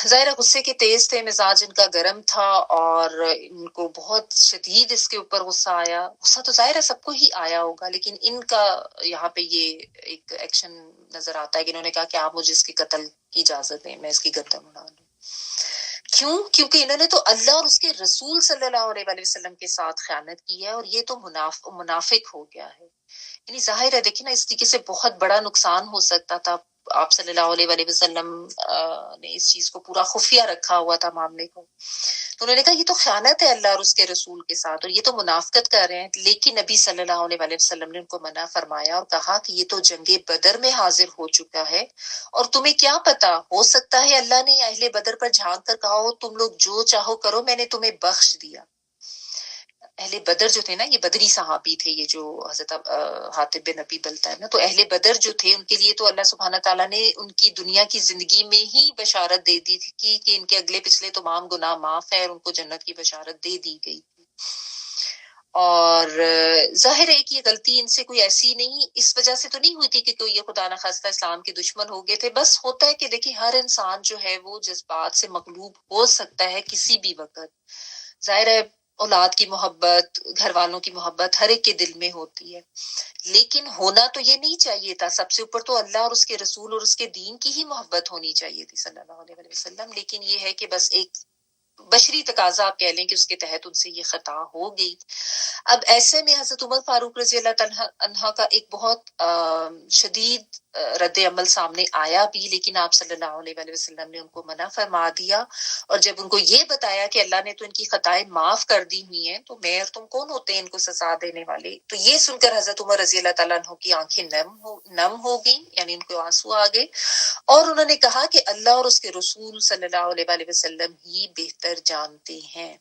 ظاہر غصے کے تیز تھے، مزاج ان کا گرم تھا اور ان کو بہت شدید اس کے اوپر غصہ آیا، غصہ تو ظاہر ہے سب کو ہی آیا ہوگا، لیکن ان کا یہاں پہ یہ ایک ایکشن نظر آتا ہے کہ انہوں نے کہا کہ آپ مجھے اس کے قتل کی اجازت دیں، میں اس کی گردن اڑا لوں۔ کیوں؟ کیونکہ انہوں نے تو اللہ اور اس کے رسول صلی اللہ علیہ وآلہ وسلم کے ساتھ خیانت کی ہے اور یہ تو منافق ہو گیا ہے، یعنی ظاہر ہے دیکھیں نا اس طریقے سے بہت بڑا نقصان ہو سکتا تھا، آپ صلی اللہ علیہ وآلہ وسلم نے اس چیز کو پورا خفیہ رکھا ہوا تھا معاملے کو. تو انہوں نے کہا یہ تو خیانت ہے اللہ اور اس کے رسول کے ساتھ، اور یہ تو منافقت کر رہے ہیں. لیکن نبی صلی اللہ علیہ وآلہ وسلم نے ان کو منع فرمایا اور کہا کہ یہ تو جنگ بدر میں حاضر ہو چکا ہے، اور تمہیں کیا پتا، ہو سکتا ہے اللہ نے اہل بدر پر جھانک کر کہا ہو تم لوگ جو چاہو کرو، میں نے تمہیں بخش دیا. اہل بدر جو تھے نا، یہ بدری صحابی تھے، یہ جو حضرت حاتب بن ابی بلتہ ہے نا، تو اہل بدر جو تھے ان کے لیے تو اللہ سبحانہ تعالیٰ نے ان کی دنیا کی زندگی میں ہی بشارت دے دی تھی کہ ان کے اگلے پچھلے تمام گناہ معاف ہے، اور ان کو جنت کی بشارت دے دی گئی تھی. اور ظاہر ہے کہ یہ غلطی ان سے کوئی ایسی نہیں، اس وجہ سے تو نہیں ہوئی تھی کہ کوئی یہ خدا نخواستہ اسلام کے دشمن ہو گئے تھے. بس ہوتا ہے کہ دیکھیں ہر انسان جو ہے وہ جذبات سے مغلوب ہو سکتا ہے کسی بھی وقت. ظاہر ہے اولاد کی محبت، گھر والوں کی محبت ہر ایک کے دل میں ہوتی ہے، لیکن ہونا تو یہ نہیں چاہیے تھا. سب سے اوپر تو اللہ اور اس کے رسول اور اس کے دین کی ہی محبت ہونی چاہیے تھی صلی اللہ علیہ وسلم. لیکن یہ ہے کہ بس ایک بشری تقاضا آپ کہہ لیں کہ اس کے تحت ان سے یہ خطا ہو گئی. اب ایسے میں حضرت عمر فاروق رضی اللہ تعالیٰ عنہ کا ایک بہت شدید رد عمل سامنے آیا بھی، لیکن آپ صلی اللہ علیہ وآلہ وسلم نے ان کو منع فرما دیا. اور جب ان کو یہ بتایا کہ اللہ نے تو ان کی خطائیں معاف کر دی ہوئی ہیں، تو میں اور تم کون ہوتے ہیں ان کو سزا دینے والے. تو یہ سن کر حضرت عمر رضی اللہ تعالیٰ عنہ کی آنکھیں نم ہو گئیں، یعنی ان کو آنسو آ گئے، اور انہوں نے کہا کہ اللہ اور اس کے رسول صلی اللہ علیہ وآلہ وسلم ہی بہتر جانتے ہیں.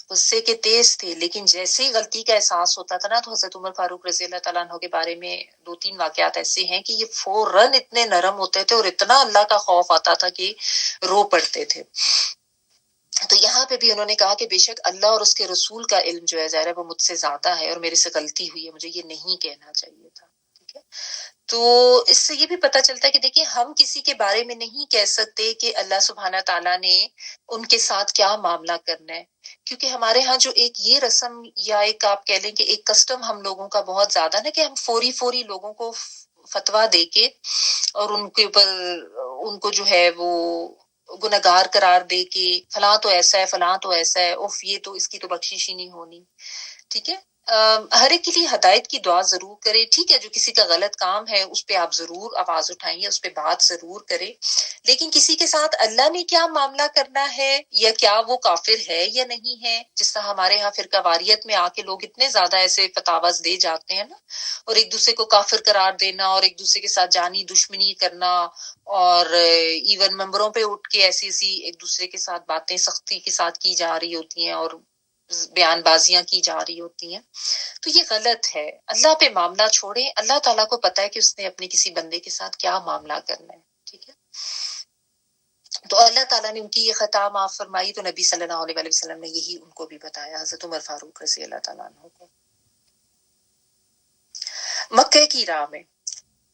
غصے کے تیز تھے، لیکن جیسے ہی غلطی کا احساس ہوتا تھا نا، تو حضرت عمر فاروق رضی اللہ تعالیٰ عنہ کے بارے میں 2-3 واقعات ایسے ہیں کہ یہ فوراً اتنے نرم ہوتے تھے اور اتنا اللہ کا خوف آتا تھا کہ رو پڑتے تھے. تو یہاں پہ بھی انہوں نے کہا کہ بے شک اللہ اور اس کے رسول کا علم جو ہے ظاہر ہے وہ مجھ سے زیادہ ہے، اور میرے سے غلطی ہوئی ہے، مجھے یہ نہیں کہنا چاہیے تھا. ٹھیک ہے، تو اس سے یہ بھی پتہ چلتا ہے کہ دیکھیں ہم کسی کے بارے میں نہیں کہہ سکتے کہ اللہ سبحانہ تعالیٰ نے ان کے ساتھ کیا معاملہ کرنا ہے، کیونکہ ہمارے ہاں جو ایک یہ رسم یا ایک آپ کہہ لیں کہ ایک کسٹم ہم لوگوں کا بہت زیادہ نا، کہ ہم فوری لوگوں کو فتویٰ دے کے اور ان کے اوپر ان کو جو ہے وہ گنہگار قرار دے کے فلاں تو ایسا ہے، فلاں تو ایسا ہے، اوف یہ تو اس کی تو بخشش ہی نہیں ہونی. ٹھیک ہے، ہر ایک کے لیے ہدایت کی دعا ضرور کرے. ٹھیک ہے، جو کسی کا غلط کام ہے اس پہ آپ ضرور آواز اٹھائیں یا اس پہ بات ضرور کریں، لیکن کسی کے ساتھ اللہ نے کیا معاملہ کرنا ہے یا کیا وہ کافر ہے یا نہیں ہے، جس طرح ہمارے ہاں فرقہ واریت میں آ کے لوگ اتنے زیادہ ایسے فتاواز دے جاتے ہیں نا، اور ایک دوسرے کو کافر قرار دینا اور ایک دوسرے کے ساتھ جانی دشمنی کرنا، اور ایون ممبروں پہ اٹھ کے ایسی ایک دوسرے کے ساتھ باتیں سختی کے ساتھ کی جا رہی ہوتی ہیں اور بیان بازیاں کی جا رہی ہوتی ہیں. تو یہ غلط ہے. اللہ پہ معاملہ چھوڑیں، اللہ تعالیٰ کو پتہ ہے کہ اس نے اپنے کسی بندے کے ساتھ کیا معاملہ کرنا ہے. ٹھیک ہے، تو اللہ تعالیٰ نے ان کی یہ خطا معاف فرمائی، تو نبی صلی اللہ علیہ وسلم نے یہی ان کو بھی بتایا، حضرت عمر فاروق رضی اللہ تعالیٰ عنہ کو. مکہ کی راہ میں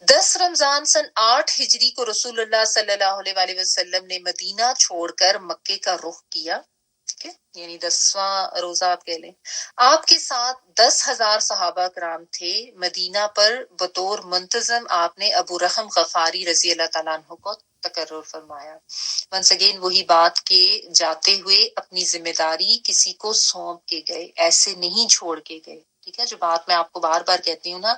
10 رمضان سن 8 ہجری کو رسول اللہ صلی اللہ علیہ وآلہ وسلم نے مدینہ چھوڑ کر مکے کا رخ کیا. ٹھیک ہے، یعنی 10واں روزہ آپ کہہ لیں. آپ کے ساتھ 10,000 صحابہ کرام تھے. مدینہ پر بطور منتظم آپ نے ابو رحم غفاری رضی اللہ تعالیٰ عنہ کو تقرر فرمایا. ونس اگین وہی بات کہ جاتے ہوئے اپنی ذمہ داری کسی کو سونپ کے گئے، ایسے نہیں چھوڑ کے گئے. ٹھیک ہے، جو بات میں آپ کو بار بار کہتی ہوں نا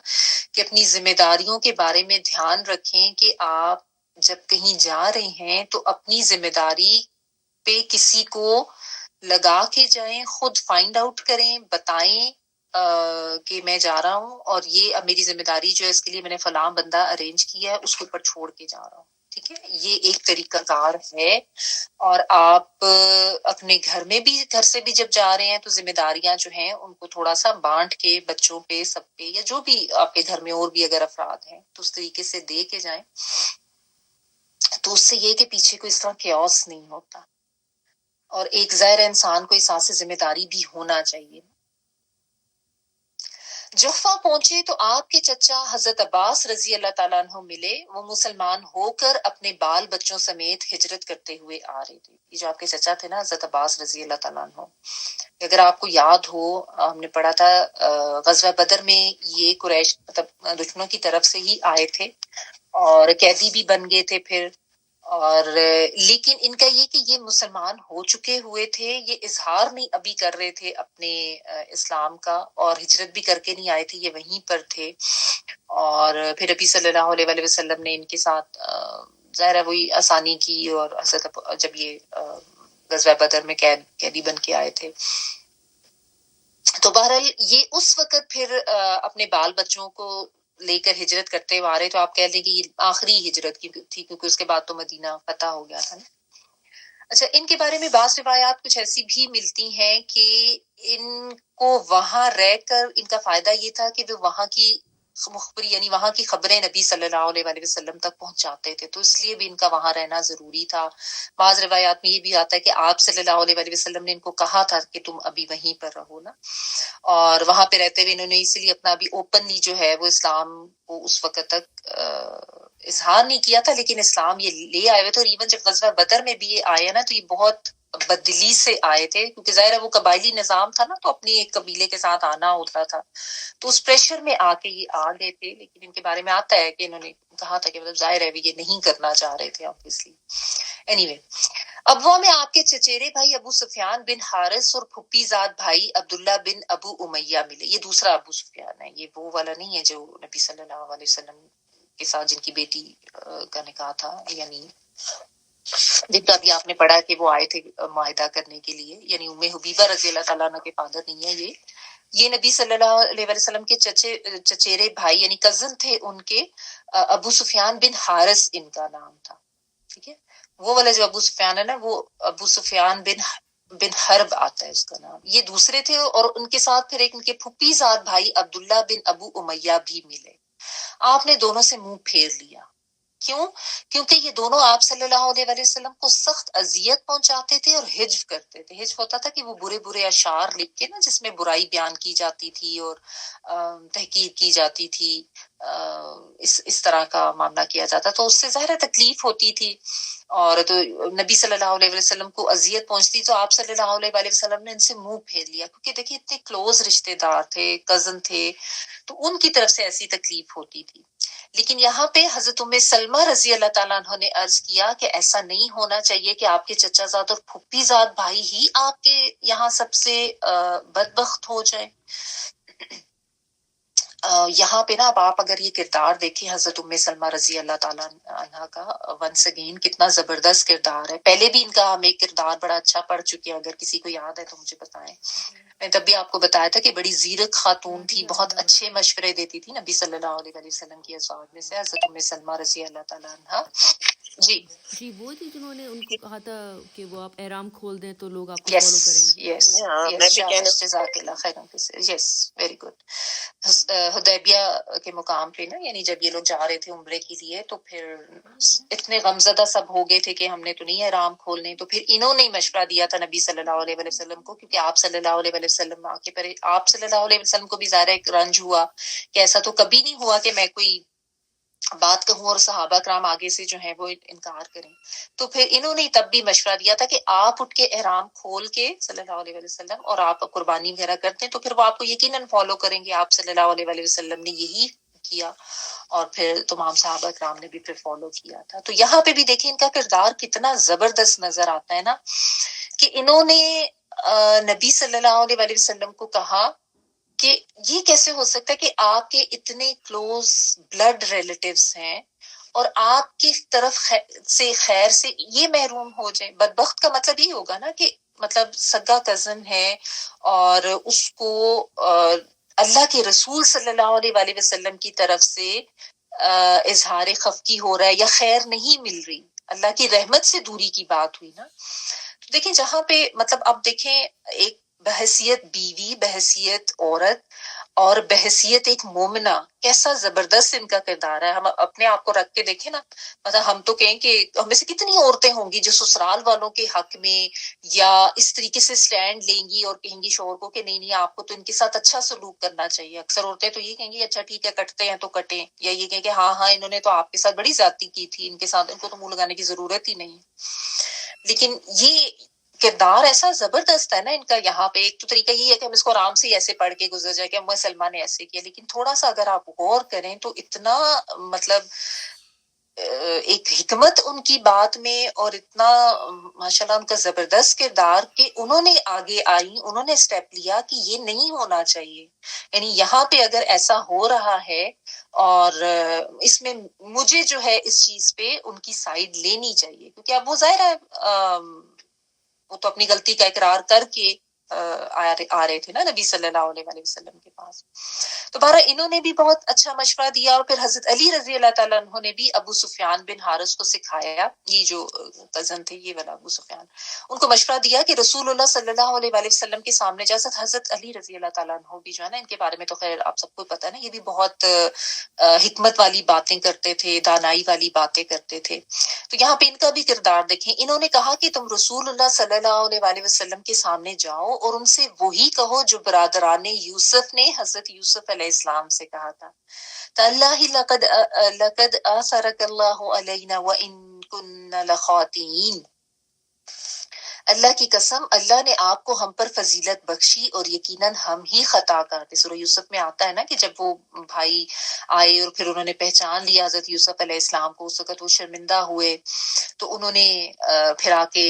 کہ اپنی ذمہ داریوں کے بارے میں دھیان رکھیں کہ آپ جب کہیں جا رہے ہیں تو اپنی ذمہ داری پہ کسی کو لگا کے جائیں، خود فائنڈ آؤٹ کریں، بتائیں کہ میں جا رہا ہوں اور یہ اب میری ذمہ داری جو ہے اس کے لیے میں نے فلاں بندہ ارینج کیا ہے، اس کے اوپر چھوڑ کے جا رہا ہوں. ٹھیک ہے، یہ ایک طریقہ کار ہے. اور آپ اپنے گھر سے بھی جب جا رہے ہیں تو ذمہ داریاں جو ہیں ان کو تھوڑا سا بانٹ کے بچوں پہ، سب پہ، یا جو بھی آپ کے گھر میں اور بھی اگر افراد ہیں تو اس طریقے سے دے کے جائیں. تو اس سے یہ کہ پیچھے کوئی اس طرح کیوس نہیں ہوتا، اور ایک ظاہر انسان کو احساس ذمہ داری بھی ہونا چاہیے. جحفہ پہنچے تو آپ کے چچا حضرت عباس رضی اللہ تعالیٰ عنہ ملے. وہ مسلمان ہو کر اپنے بال بچوں سمیت ہجرت کرتے ہوئے آ رہے تھے. یہ جو آپ کے چچا تھے نا حضرت عباس رضی اللہ تعالیٰ عنہ، اگر آپ کو یاد ہو ہم نے پڑھا تھا غزوہ بدر میں یہ قریش مطلب دشمنوں کی طرف سے ہی آئے تھے اور قیدی بھی بن گئے تھے پھر، اور لیکن ان کا یہ کہ یہ مسلمان ہو چکے ہوئے تھے، یہ اظہار نہیں ابھی کر رہے تھے اپنے اسلام کا، اور ہجرت بھی کر کے نہیں آئے تھے، یہ وہیں پر تھے. اور پھر نبی صلی اللہ علیہ وآلہ وسلم نے ان کے ساتھ ظاہر ہے وہی آسانی کی، اور جب یہ غزوہ بدر میں قیدی بن کے آئے تھے، تو بہرحال یہ اس وقت پھر اپنے بال بچوں کو لے کر ہجرت کرتے ہوئے آ رہے، تو آپ کہہ لیں کہ یہ آخری ہجرت کی تھی، کیونکہ اس کے بعد تو مدینہ فتح ہو گیا تھا نا. اچھا، ان کے بارے میں بعض روایات کچھ ایسی بھی ملتی ہیں کہ ان کو وہاں رہ کر ان کا فائدہ یہ تھا کہ وہ وہاں کی مخبری یعنی وہاں کی خبریں نبی صلی اللہ علیہ وآلہ وسلم تک پہنچاتے تھے، تو اس لیے بھی ان کا وہاں رہنا ضروری تھا. بعض روایات میں یہ بھی آتا ہے کہ آپ صلی اللہ علیہ وآلہ وسلم نے ان کو کہا تھا کہ تم ابھی وہیں پر رہو نا، اور وہاں پہ رہتے ہوئے انہوں نے اسی لیے اپنا ابھی اوپنلی جو ہے وہ اسلام کو اس وقت تک اظہار نہیں کیا تھا، لیکن اسلام یہ لے آئے ہوئے تھے. اور ایون جب غزوہ بدر میں بھی یہ آئے نا، تو یہ بہت بدلی سے آئے تھے، کیونکہ ظاہر ہے وہ قبائلی نظام تھا نا، تو اپنی ایک قبیلے کے ساتھ آنا ہوتا تھا، تو اس پریشر میں آ کے یہ آ گئے تھے. لیکن ان کے بارے میں آتا ہے کہ انہوں نے کہا تھا کہ مطلب ظاہر ہے یہ نہیں کرنا چاہ رہے تھے obviously. anyway، اب وہ میں آپ کے چچیرے بھائی ابو سفیان بن حارث اور پھپھی زاد بھائی عبداللہ بن ابو امیہ ملے. یہ دوسرا ابو سفیان ہے، یہ وہ والا نہیں ہے جو نبی صلی اللہ علیہ وسلم کے ساتھ جن کی بیٹی کا نکاح تھا، یعنی جن کا بھی آپ نے پڑھا کہ وہ آئے تھے معاہدہ کرنے کے لیے، یعنی ام حبیبہ رضی اللہ تعالیٰ عنہ کے فادر نہیں ہے یہ نبی صلی اللہ علیہ وسلم کے چچیرے بھائی یعنی کزن تھے ان کے. ابو سفیان بن حارث ان کا نام تھا. ٹھیک ہے، وہ والا جو ابو سفیان ہے نا، وہ ابو سفیان بن حرب آتا ہے اس کا نام. یہ دوسرے تھے، اور ان کے ساتھ پھر ایک ان کے پھپھی زاد بھائی عبداللہ بن ابو امیہ بھی ملے. آپ نے دونوں سے منہ پھیر لیا. کیوں؟ کیونکہ یہ دونوں آپ صلی اللہ علیہ وآلہ وسلم کو سخت اذیت پہنچاتے تھے اور ہجو کرتے تھے. ہجو ہوتا تھا کہ وہ برے برے اشعار لکھ کے نا، جس میں برائی بیان کی جاتی تھی اور تحقیر کی جاتی تھی، اس طرح کا معاملہ کیا جاتا، تو اس سے ظاہر تکلیف ہوتی تھی، اور تو نبی صلی اللہ علیہ وسلم کو اذیت پہنچتی، تو آپ صلی اللہ علیہ وآلہ وسلم نے ان سے منہ پھیر لیا، کیونکہ دیکھیں اتنے کلوز رشتے دار تھے، کزن تھے، تو ان کی طرف سے ایسی تکلیف ہوتی تھی. لیکن یہاں پہ حضرت ام سلمہ رضی اللہ تعالیٰ عنہ نے عرض کیا کہ ایسا نہیں ہونا چاہیے کہ آپ کے چچا زاد اور پھپھی زاد بھائی ہی آپ کے یہاں سب سے بدبخت ہو جائیں. یہاں پہ نا اب آپ اگر یہ کردار دیکھیں حضرت ام سلمہ رضی اللہ تعالیٰ عنہ کا، ونس اگین کتنا زبردست کردار ہے. پہلے بھی ان کا ہم ایک کردار بڑا اچھا پڑھ چکے ہیں، اگر کسی کو یاد ہے تو مجھے بتائیں. میں تب بھی آپ کو بتایا تھا کہ بڑی زیرک خاتون تھی، بہت اچھے مشورے دیتی تھی نبی صلی اللہ علیہ وسلم کی ازواج میں سے حضرت ام سلمہ رضی اللہ تعالیٰ عنہ. جی وہ تھی جنہوں نے ان کو کہا تھا کہ وہ آپ احرام کھول دیں تو لوگ آپ کو یس فالو کریں گے. یس جزاک اللہ خیر. یس، ویری گڈ. حدیبیہ کے مقام پہ نا، یعنی جب یہ لوگ جا رہے تھے عمرے کے لیے، تو پھر اتنے غمزدہ سب ہو گئے تھے کہ ہم نے تو نہیں احرام کھولنے، تو پھر انہوں نے مشورہ دیا تھا نبی صلی اللہ علیہ وسلم کو، کیونکہ آپ صلی اللہ علیہ وسلم آپ صلی اللہ علیہ وسلم کو بھی ظاہر ایک رنج ہوا کہ ایسا تو کبھی نہیں ہوا کہ میں کوئی بات کہوں اور صحابہ کرام آگے سے جو ہے وہ انکار کریں. تو پھر انہوں نے تب بھی مشورہ دیا تھا کہ آپ اٹھ کے احرام کھول کے صلی اللہ علیہ وسلم، اور آپ قربانی وغیرہ کرتے ہیں تو پھر وہ آپ کو یقیناً فالو کریں گے. آپ صلی اللہ علیہ وسلم نے یہی کیا، اور پھر تمام صحابہ کرام نے بھی پھر فالو کیا تھا. تو یہاں پہ بھی دیکھیں ان کا کردار کتنا زبردست نظر آتا ہے نا، کہ انہوں نے نبی صلی اللہ علیہ وسلم کو کہا کہ یہ کیسے ہو سکتا ہے کہ آپ کے اتنے کلوز بلڈ ریلیٹیوز ہیں اور آپ کی طرف سے خیر سے یہ محروم ہو جائیں. بدبخت کا مطلب یہ ہوگا نا کہ مطلب سگا کزن ہے، اور اس کو اللہ کے رسول صلی اللہ علیہ وآلہ وسلم کی طرف سے اظہار خفگی ہو رہا ہے یا خیر نہیں مل رہی، اللہ کی رحمت سے دوری کی بات ہوئی نا. تو دیکھیں جہاں پہ مطلب اب دیکھیں ایک بحیثیت بیوی، بحیثیت عورت، اور بحیثیت ایک مومنہ، کیسا زبردست ان کا کردار ہے. ہم اپنے آپ کو رکھ کے دیکھیں نا، مطلب ہم تو کہیں کہ ہم میں سے کتنی عورتیں ہوں گی جو سسرال والوں کے حق میں یا اس طریقے سے سٹینڈ لیں گی اور کہیں گی شوہر کو کہ نہیں نہیں آپ کو تو ان کے ساتھ اچھا سلوک کرنا چاہیے. اکثر عورتیں تو یہ کہیں گی اچھا ٹھیک ہے کٹتے ہیں تو کٹیں، یا یہ کہیں کہ ہاں انہوں نے تو آپ کے ساتھ بڑی زیادتی کی تھی، ان کے ساتھ ان کو تو منہ لگانے کی ضرورت ہی نہیں. لیکن یہ کردار ایسا زبردست ہے نا ان کا. یہاں پہ ایک تو طریقہ یہ ہے کہ ہم اس کو آرام سے ایسے پڑھ کے گزر جائے کہ ام سلمہ نے ایسے کیا، لیکن تھوڑا سا اگر آپ غور کریں تو اتنا مطلب ایک حکمت ان کی بات میں اور اتنا ماشاءاللہ ان کا زبردست کردار کہ انہوں نے آگے آئی، انہوں نے اسٹیپ لیا کہ یہ نہیں ہونا چاہیے، یعنی یہاں پہ اگر ایسا ہو رہا ہے اور اس میں مجھے جو ہے اس چیز پہ ان کی سائیڈ لینی چاہیے، کیونکہ اب وہ ظاہر ہے وہ تو اپنی غلطی کا اقرار کر کے آ رہے تھے نا نبی صلی اللہ علیہ وسلم کے پاس. تو بہرحال انہوں نے بھی بہت اچھا مشورہ دیا، اور پھر حضرت علی رضی اللہ تعالیٰ عنہ نے بھی ابو سفیان بن حارث کو سکھایا، یہ جو کزن تھے یہ والا ابو سفیان، ان کو مشورہ دیا کہ رسول اللہ صلی اللہ علیہ وسلم کے سامنے جا سکتے. حضرت علی رضی اللہ تعالیٰ عنہ بھی جو ہے نا، ان کے بارے میں تو خیر آپ سب کو پتہ ہے نا، یہ بھی بہت حکمت والی باتیں کرتے تھے، دانائی والی باتیں کرتے تھے. تو یہاں پہ ان کا بھی کردار دیکھیں، انہوں نے کہا کہ تم رسول اللہ صلی اللہ علیہ وسلم کے سامنے جاؤ اور ان سے وہی کہو جو برادران یوسف نے حضرت یوسف علیہ السلام سے کہا تھا. تاللہ لقد آثرک اللہ علینا وان کنا لخاطئین، اللہ کی قسم اللہ نے آپ کو ہم پر فضیلت بخشی اور یقیناً ہم ہی خطا کرتے. سورہ یوسف میں آتا ہے نا کہ جب وہ بھائی آئے اور پھر انہوں نے پہچان لیا حضرت یوسف علیہ السلام کو، اس وقت وہ شرمندہ ہوئے، تو انہوں نے پھر آ کے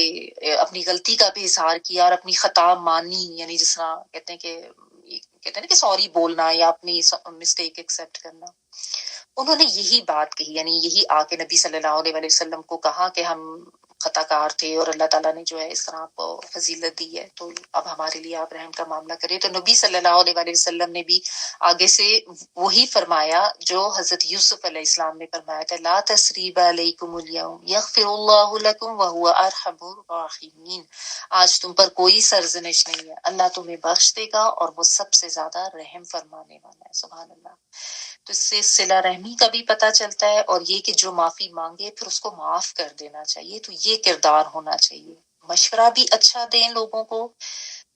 اپنی غلطی کا بھی اظہار کیا اور اپنی خطا مانی، یعنی جس طرح کہتے ہیں نا کہ سوری بولنا یا اپنی مسٹیک ایکسیپٹ کرنا. انہوں نے یہی بات کہی، یعنی یہی آ کے نبی صلی اللہ علیہ وسلم کو کہا کہ ہم خطا کار تھے اور اللہ تعالیٰ نے جو ہے اس طرح آپ کو فضیلت دی ہے، تو اب ہمارے لیے آپ رحم کا معاملہ کریں. تو نبی صلی اللہ علیہ وسلم نے بھی آگے سے وہی فرمایا جو حضرت یوسف علیہ السلام نے فرمایا تھا، لا تثریب علیکم اليوم یغفر اللہ لکم وہو ارحم الراحمین، آج تم پر کوئی سرزنش نہیں ہے، اللہ تمہیں بخش دے گا اور وہ سب سے زیادہ رحم فرمانے والا ہے. سبحان اللہ. تو اس سے صلہ رحمی کا بھی پتہ چلتا ہے، اور یہ کہ جو معافی مانگے پھر اس کو معاف کر دینا چاہیے. تو یہ کردار ہونا چاہیے. مشورہ بھی اچھا دیں لوگوں کو،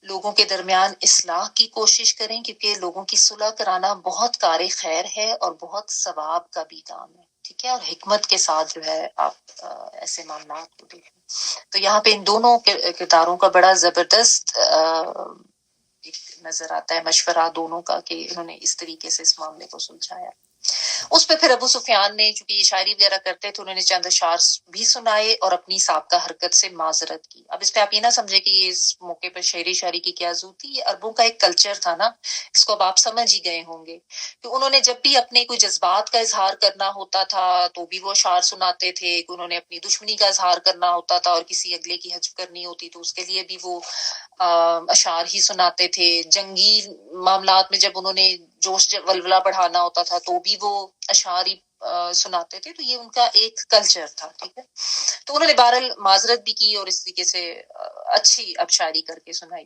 لوگوں کے درمیان اصلاح کی کوشش کریں، کیونکہ لوگوں کی صلح کرانا بہت کار خیر ہے اور بہت ثواب کا بھی کام ہے. ٹھیک ہے، اور حکمت کے ساتھ جو ہے آپ ایسے معاملات کو دیکھیں. تو یہاں پہ ان دونوں کرداروں کا بڑا زبردست نظر آتا ہے مشورہ دونوں کا، کہ انہوں نے اس طریقے سے اس معاملے کو سلجھایا. اس پہ پھر ابو سفیان نے چونکہ یہ شاعری وغیرہ کرتے تھے، انہوں نے چند اشعار بھی سنائے اور اپنی سابقہ حرکت سے معذرت کی. اب اس پہ آپ یہ نہ سمجھے کہ یہ اس موقع پر شاعری کی کیا ضرورت تھی، یہ عربوں کا ایک کلچر تھا نا، اس کو اب آپ سمجھ ہی گئے ہوں گے کہ انہوں نے جب بھی اپنے کوئی جذبات کا اظہار کرنا ہوتا تھا تو بھی وہ اشعار سناتے تھے، کہ انہوں نے اپنی دشمنی کا اظہار کرنا ہوتا تھا اور کسی اگلے کی حجب کرنی ہوتی تو اس کے لیے بھی وہ اشعار ہی سناتے تھے. جنگی معاملات میں جب انہوں نے جوش ولولہ بڑھانا ہوتا تھا تو بھی وہ اشعار ہی سناتے تھے. تو یہ ان کا ایک کلچر تھا. ٹھیک ہے، تو انہوں نے بہرحال معذرت بھی کی اور اس طریقے سے اچھی اب شاعری کر کے سنائی.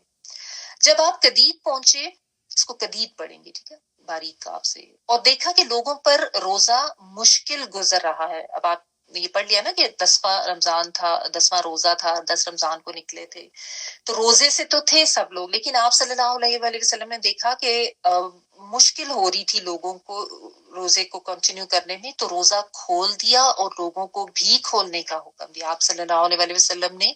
جب آپ قدید پہنچے، اس کو قدید پڑھیں گے، ٹھیک ہے، باریک کاف سے، اور دیکھا کہ لوگوں پر روزہ مشکل گزر رہا ہے. اب آپ نے یہ پڑھ لیا نا کہ 10واں رمضان تھا، 10واں روزہ تھا، 10 رمضان کو نکلے تھے، تو روزے سے تو تھے سب لوگ، لیکن آپ صلی اللہ علیہ وسلم نے دیکھا کہ مشکل ہو رہی تھی لوگوں کو روزے کو کنٹینیو کرنے میں، تو روزہ کھول دیا اور لوگوں کو بھی کھولنے کا حکم دیا. آپ صلی اللہ علیہ وسلم نے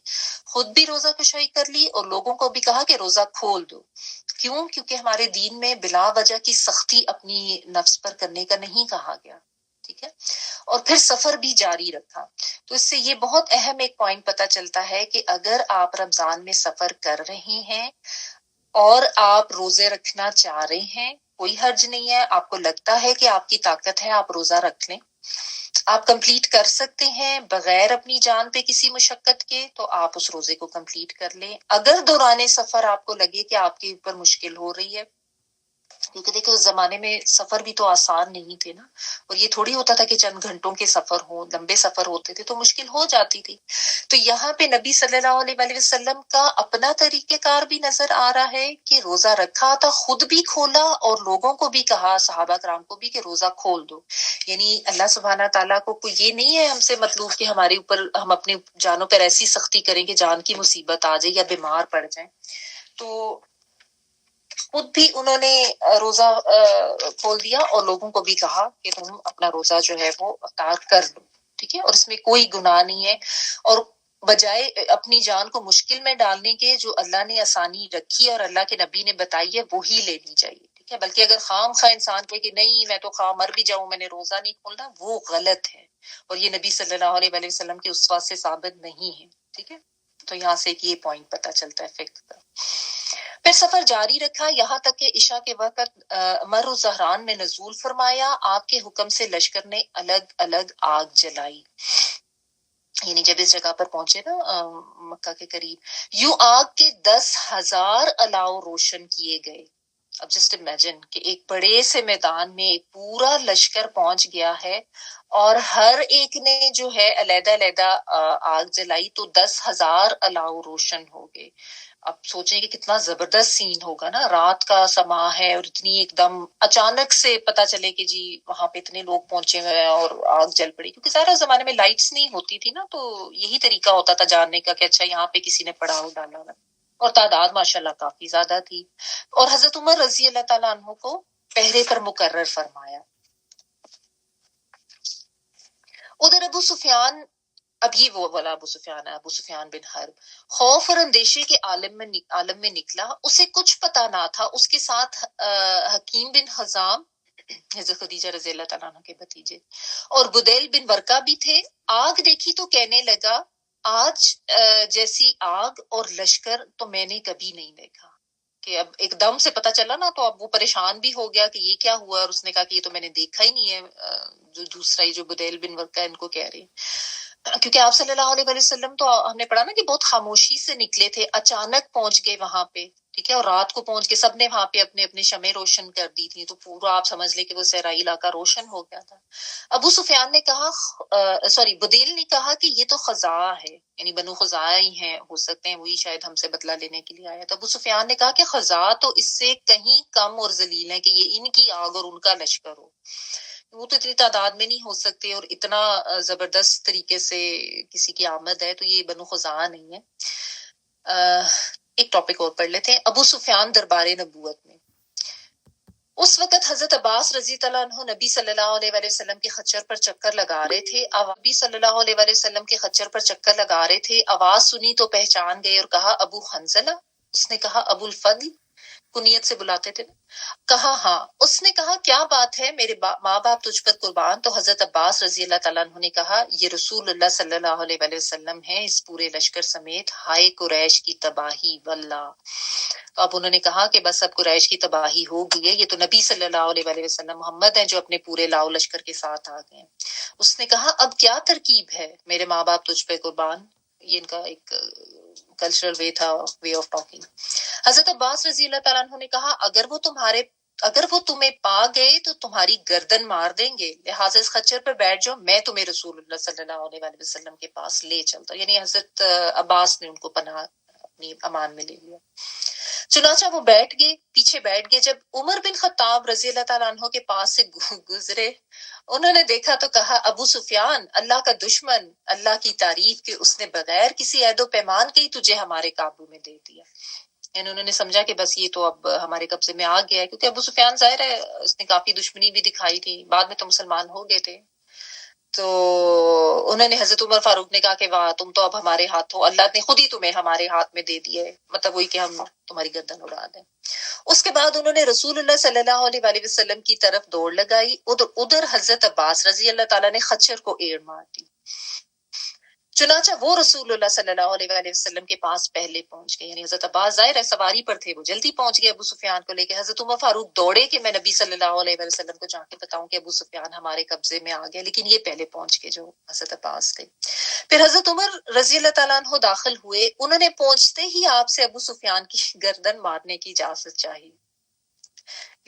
خود بھی روزہ کشائی کر لی اور لوگوں کو بھی کہا کہ روزہ کھول دو. کیوں؟ کیونکہ ہمارے دین میں بلا وجہ کی سختی اپنی نفس پر کرنے کا نہیں کہا گیا. ٹھیک ہے، اور پھر سفر بھی جاری رکھا. تو اس سے یہ بہت اہم ایک پوائنٹ پتہ چلتا ہے کہ اگر آپ رمضان میں سفر کر رہے ہیں اور آپ روزے رکھنا چاہ رہے ہیں، کوئی حرج نہیں ہے. آپ کو لگتا ہے کہ آپ کی طاقت ہے، آپ روزہ رکھ لیں، آپ کمپلیٹ کر سکتے ہیں بغیر اپنی جان پہ کسی مشقت کے، تو آپ اس روزے کو کمپلیٹ کر لیں. اگر دوران سفر آپ کو لگے کہ آپ کے اوپر مشکل ہو رہی ہے، کیونکہ دیکھو اس زمانے میں سفر بھی تو آسان نہیں تھے نا، اور یہ تھوڑی ہوتا تھا کہ چند گھنٹوں کے سفر ہوں، لمبے سفر ہوتے تھے تو مشکل ہو جاتی تھی. تو یہاں پہ نبی صلی اللہ علیہ وسلم کا اپنا طریقہ کار بھی نظر آ رہا ہے کہ روزہ رکھا تھا، خود بھی کھولا اور لوگوں کو بھی کہا، صحابہ کرام کو بھی، کہ روزہ کھول دو. یعنی اللہ سبحانہ تعالیٰ کو کوئی یہ نہیں ہے ہم سے مطلوب کہ ہمارے اوپر ہم اپنے جانوں پر ایسی سختی کریں کہ جان کی مصیبت آ جائے یا بیمار پڑ جائیں. تو خود بھی انہوں نے روزہ کھول دیا اور لوگوں کو بھی کہا کہ تم اپنا روزہ جو ہے وہ افطار کر لو. ٹھیک ہے، اور اس میں کوئی گناہ نہیں ہے، اور بجائے اپنی جان کو مشکل میں ڈالنے کے جو اللہ نے آسانی رکھی اور اللہ کے نبی نے بتائی ہے وہی لینی چاہیے. ٹھیک ہے. بلکہ اگر خام خواہ انسان کہے کہ نہیں میں تو خواہ مر بھی جاؤں میں نے روزہ نہیں کھولنا، وہ غلط ہے اور یہ نبی صلی اللہ علیہ وآلہ وسلم کے اسوہ سے ثابت نہیں ہے. ٹھیک ہے، تو یہاں سے ایک یہ پوائنٹ پتہ چلتا ہے فقہ کا. پھر سفر جاری رکھا یہاں تک کہ عشاء کے وقت مر و زہران میں نزول فرمایا. آپ کے حکم سے لشکر نے الگ الگ آگ جلائی. یعنی جب اس جگہ پر پہنچے نا مکہ کے قریب، یوں آگ کے 10,000 الاؤ روشن کیے گئے. اب جسٹ امیجن کہ ایک بڑے سے میدان میں ایک پورا لشکر پہنچ گیا ہے اور ہر ایک نے جو ہے علیحدہ علیحدہ آگ جلائی تو 10,000 الاؤ روشن ہو گئے. اب سوچیں کہ کتنا زبردست سین ہوگا نا، رات کا سما ہے اور اتنی ایک دم اچانک سے پتہ چلے کہ جی وہاں پہ اتنے لوگ پہنچے ہوئے ہیں اور آگ جل پڑی. کیونکہ ظاہر زمانے میں لائٹس نہیں ہوتی تھی نا، تو یہی طریقہ ہوتا تھا جاننے کا کہ اچھا یہاں پہ کسی نے پڑاؤ ڈالا ہوا، اور تعداد ماشاءاللہ کافی زیادہ تھی. اور حضرت عمر رضی اللہ تعالیٰ عنہ کو پہرے پر مقرر فرمایا. ادھر ابو سفیان، اب یہ وہ والا ابو سفیان ہے، ابو سفیان بن حرب، خوف اور اندیشے کے عالم میں نکلا. اسے کچھ پتا نہ تھا. اس کے ساتھ حکیم بن حزام حضرت خدیجہ رضی اللہ تعالیٰ عنہ کے بھتیجے اور بدیل بن ورقہ بھی تھے. آگ دیکھی تو کہنے لگا آج جیسی آگ اور لشکر تو میں نے کبھی نہیں دیکھا. کہ اب ایک دم سے پتا چلا نا تو اب وہ پریشان بھی ہو گیا کہ یہ کیا ہوا، اور اس نے کہا کہ یہ تو میں نے دیکھا ہی نہیں ہے. جو دوسرا ہی جو بدیل بن ورقہ ان کو کہہ رہے ہیں، کیونکہ آپ صلی اللہ علیہ وسلم تو ہم نے پڑھا نا کہ بہت خاموشی سے نکلے تھے، اچانک پہنچ گئے وہاں پہ. ٹھیک ہے، اور رات کو پہنچ کے سب نے وہاں پہ اپنے اپنے شمع روشن کر دی تھی، تو پورا آپ سمجھ لیں کہ وہ صحرائی علاقہ روشن ہو گیا تھا. ابو سفیان نے کہا بدیل نے کہا کہ یہ تو خزاں ہے، یعنی بنو خزاع ہی ہیں، ہو سکتے ہیں وہی شاید ہم سے بدلہ لینے کے لیے آیا. تو ابو سفیان نے کہا کہ خزاں تو اس سے کہیں کم اور ذلیل ہے، کہ یہ ان کی آگ اور ان کا لشکر ہو. وہ تو اتنی تعداد میں نہیں ہو سکتے اور اتنا زبردست طریقے سے کسی کی آمد ہے، تو یہ بنو خزاع نہیں ہے. ایک ٹاپک اور پڑھ لیتے ہیں. ابو سفیان دربار نبوت میں. اس وقت حضرت عباس رضی اللہ عنہ نبی صلی اللہ علیہ وآلہ وسلم کے خچر پر چکر لگا رہے تھے. نبی صلی اللہ علیہ وآلہ وسلم کے خچر پر چکر لگا رہے تھے. آواز سنی تو پہچان گئے اور کہا ابو حنزلہ. اس نے کہا ابو الفضل، کنیت سے بلاتے تھے. کہا ہاں. اس نے کہا کیا بات ہے، میرے ماں باپ تجھ پر قربان. تو حضرت عباس رضی اللہ تعالیٰ عنہ نے کہا یہ رسول اللہ صلی اللہ علیہ وآلہ وسلم ہیں اس پورے لشکر سمیت. ہائے قریش کی تباہی واللہ. تو اب انہوں نے کہا کہ بس اب قریش کی تباہی ہو گئی ہے، یہ تو نبی صلی اللہ علیہ وآلہ وسلم محمد ہیں جو اپنے پورے لاؤ لشکر کے ساتھ آ گئے. اس نے کہا اب کیا ترکیب ہے، میرے ماں باپ تجھ پہ قربان. یہ ان کا ایک کلچرل وے تھا، وے آف ٹاکنگ. حضرت عباس رضی اللہ تعالیٰ عنہ نے کہا اگر وہ تمہیں پا گئے تو تمہاری گردن مار دیں گے، لہٰذا اس خچر پر بیٹھ جاؤ، میں تمہیں رسول اللہ صلی اللہ علیہ وآلہ وسلم کے پاس لے چلتا ہوں. یعنی حضرت عباس نے ان کو پناہ اپنی امان میں لے لیا. چنانچہ وہ بیٹھ گئے، پیچھے بیٹھ گئے. جب عمر بن خطاب رضی اللہ تعالیٰ عنہ کے پاس سے گزرے، انہوں نے دیکھا تو کہا ابو سفیان، اللہ کا دشمن، اللہ کی تعریف کہ اس نے بغیر کسی عہد و پیمان کے ہی تجھے ہمارے قابو میں دے دیا. یعنی انہوں نے سمجھا کہ بس یہ تو اب ہمارے قبضے میں آ گیا ہے، کیونکہ ابو سفیان ظاہر ہے اس نے کافی دشمنی بھی دکھائی تھی، بعد میں تو مسلمان ہو گئے تھے. تو انہوں نے حضرت عمر فاروق نے کہا کہ واہ تم تو اب ہمارے ہاتھوں، اللہ نے خود ہی تمہیں ہمارے ہاتھ میں دے دیا ہے، مطلب وہی کہ ہم تمہاری گردن اڑا دیں. اس کے بعد انہوں نے رسول اللہ صلی اللہ علیہ وآلہ وسلم کی طرف دوڑ لگائی. ادھر حضرت عباس رضی اللہ تعالیٰ نے خچر کو ایڑ مار دی. چنانچہ وہ رسول اللہ صلی اللہ علیہ وآلہ وسلم کے پاس پہلے پہنچ گئے. یعنی حضرت عباس ظاہر ہے سواری پر تھے، وہ جلدی پہنچ گئے ابو سفیان کو لے کے. حضرت عمر فاروق دوڑے کہ میں نبی صلی اللہ علیہ وآلہ وسلم کو جا کے بتاؤں کہ ابو سفیان ہمارے قبضے میں آ گیا، لیکن یہ پہلے پہنچ گئے جو حضرت عباس تھے. پھر حضرت عمر رضی اللہ تعالیٰ عنہ داخل ہوئے. انہوں نے پہنچتے ہی آپ سے ابو سفیان کی گردن مارنے کی اجازت چاہی.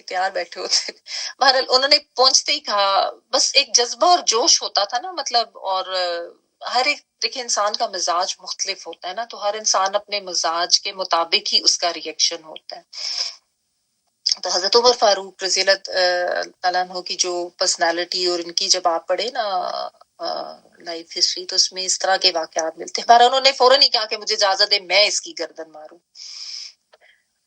تیار بیٹھے ہوتے. بہرحال انہوں نے پہنچتے ہی کہا، بس ایک جذبہ اور جوش ہوتا تھا نا، مطلب، اور ہر ایک دیکھیں انسان کا مزاج مختلف ہوتا ہے نا، تو ہر انسان اپنے مزاج کے مطابق ہی اس کا ریئیکشن ہوتا ہے. تو حضرت عمر فاروق رضی اللہ تعالیٰ عنہ کی جو پرسنالٹی اور ان کی جب آپ پڑھے نا لائف ہسٹری، تو اس میں اس طرح کے واقعات ملتے ہیں. پر انہوں نے فوراً ہی کہا کہ مجھے اجازت دے میں اس کی گردن ماروں.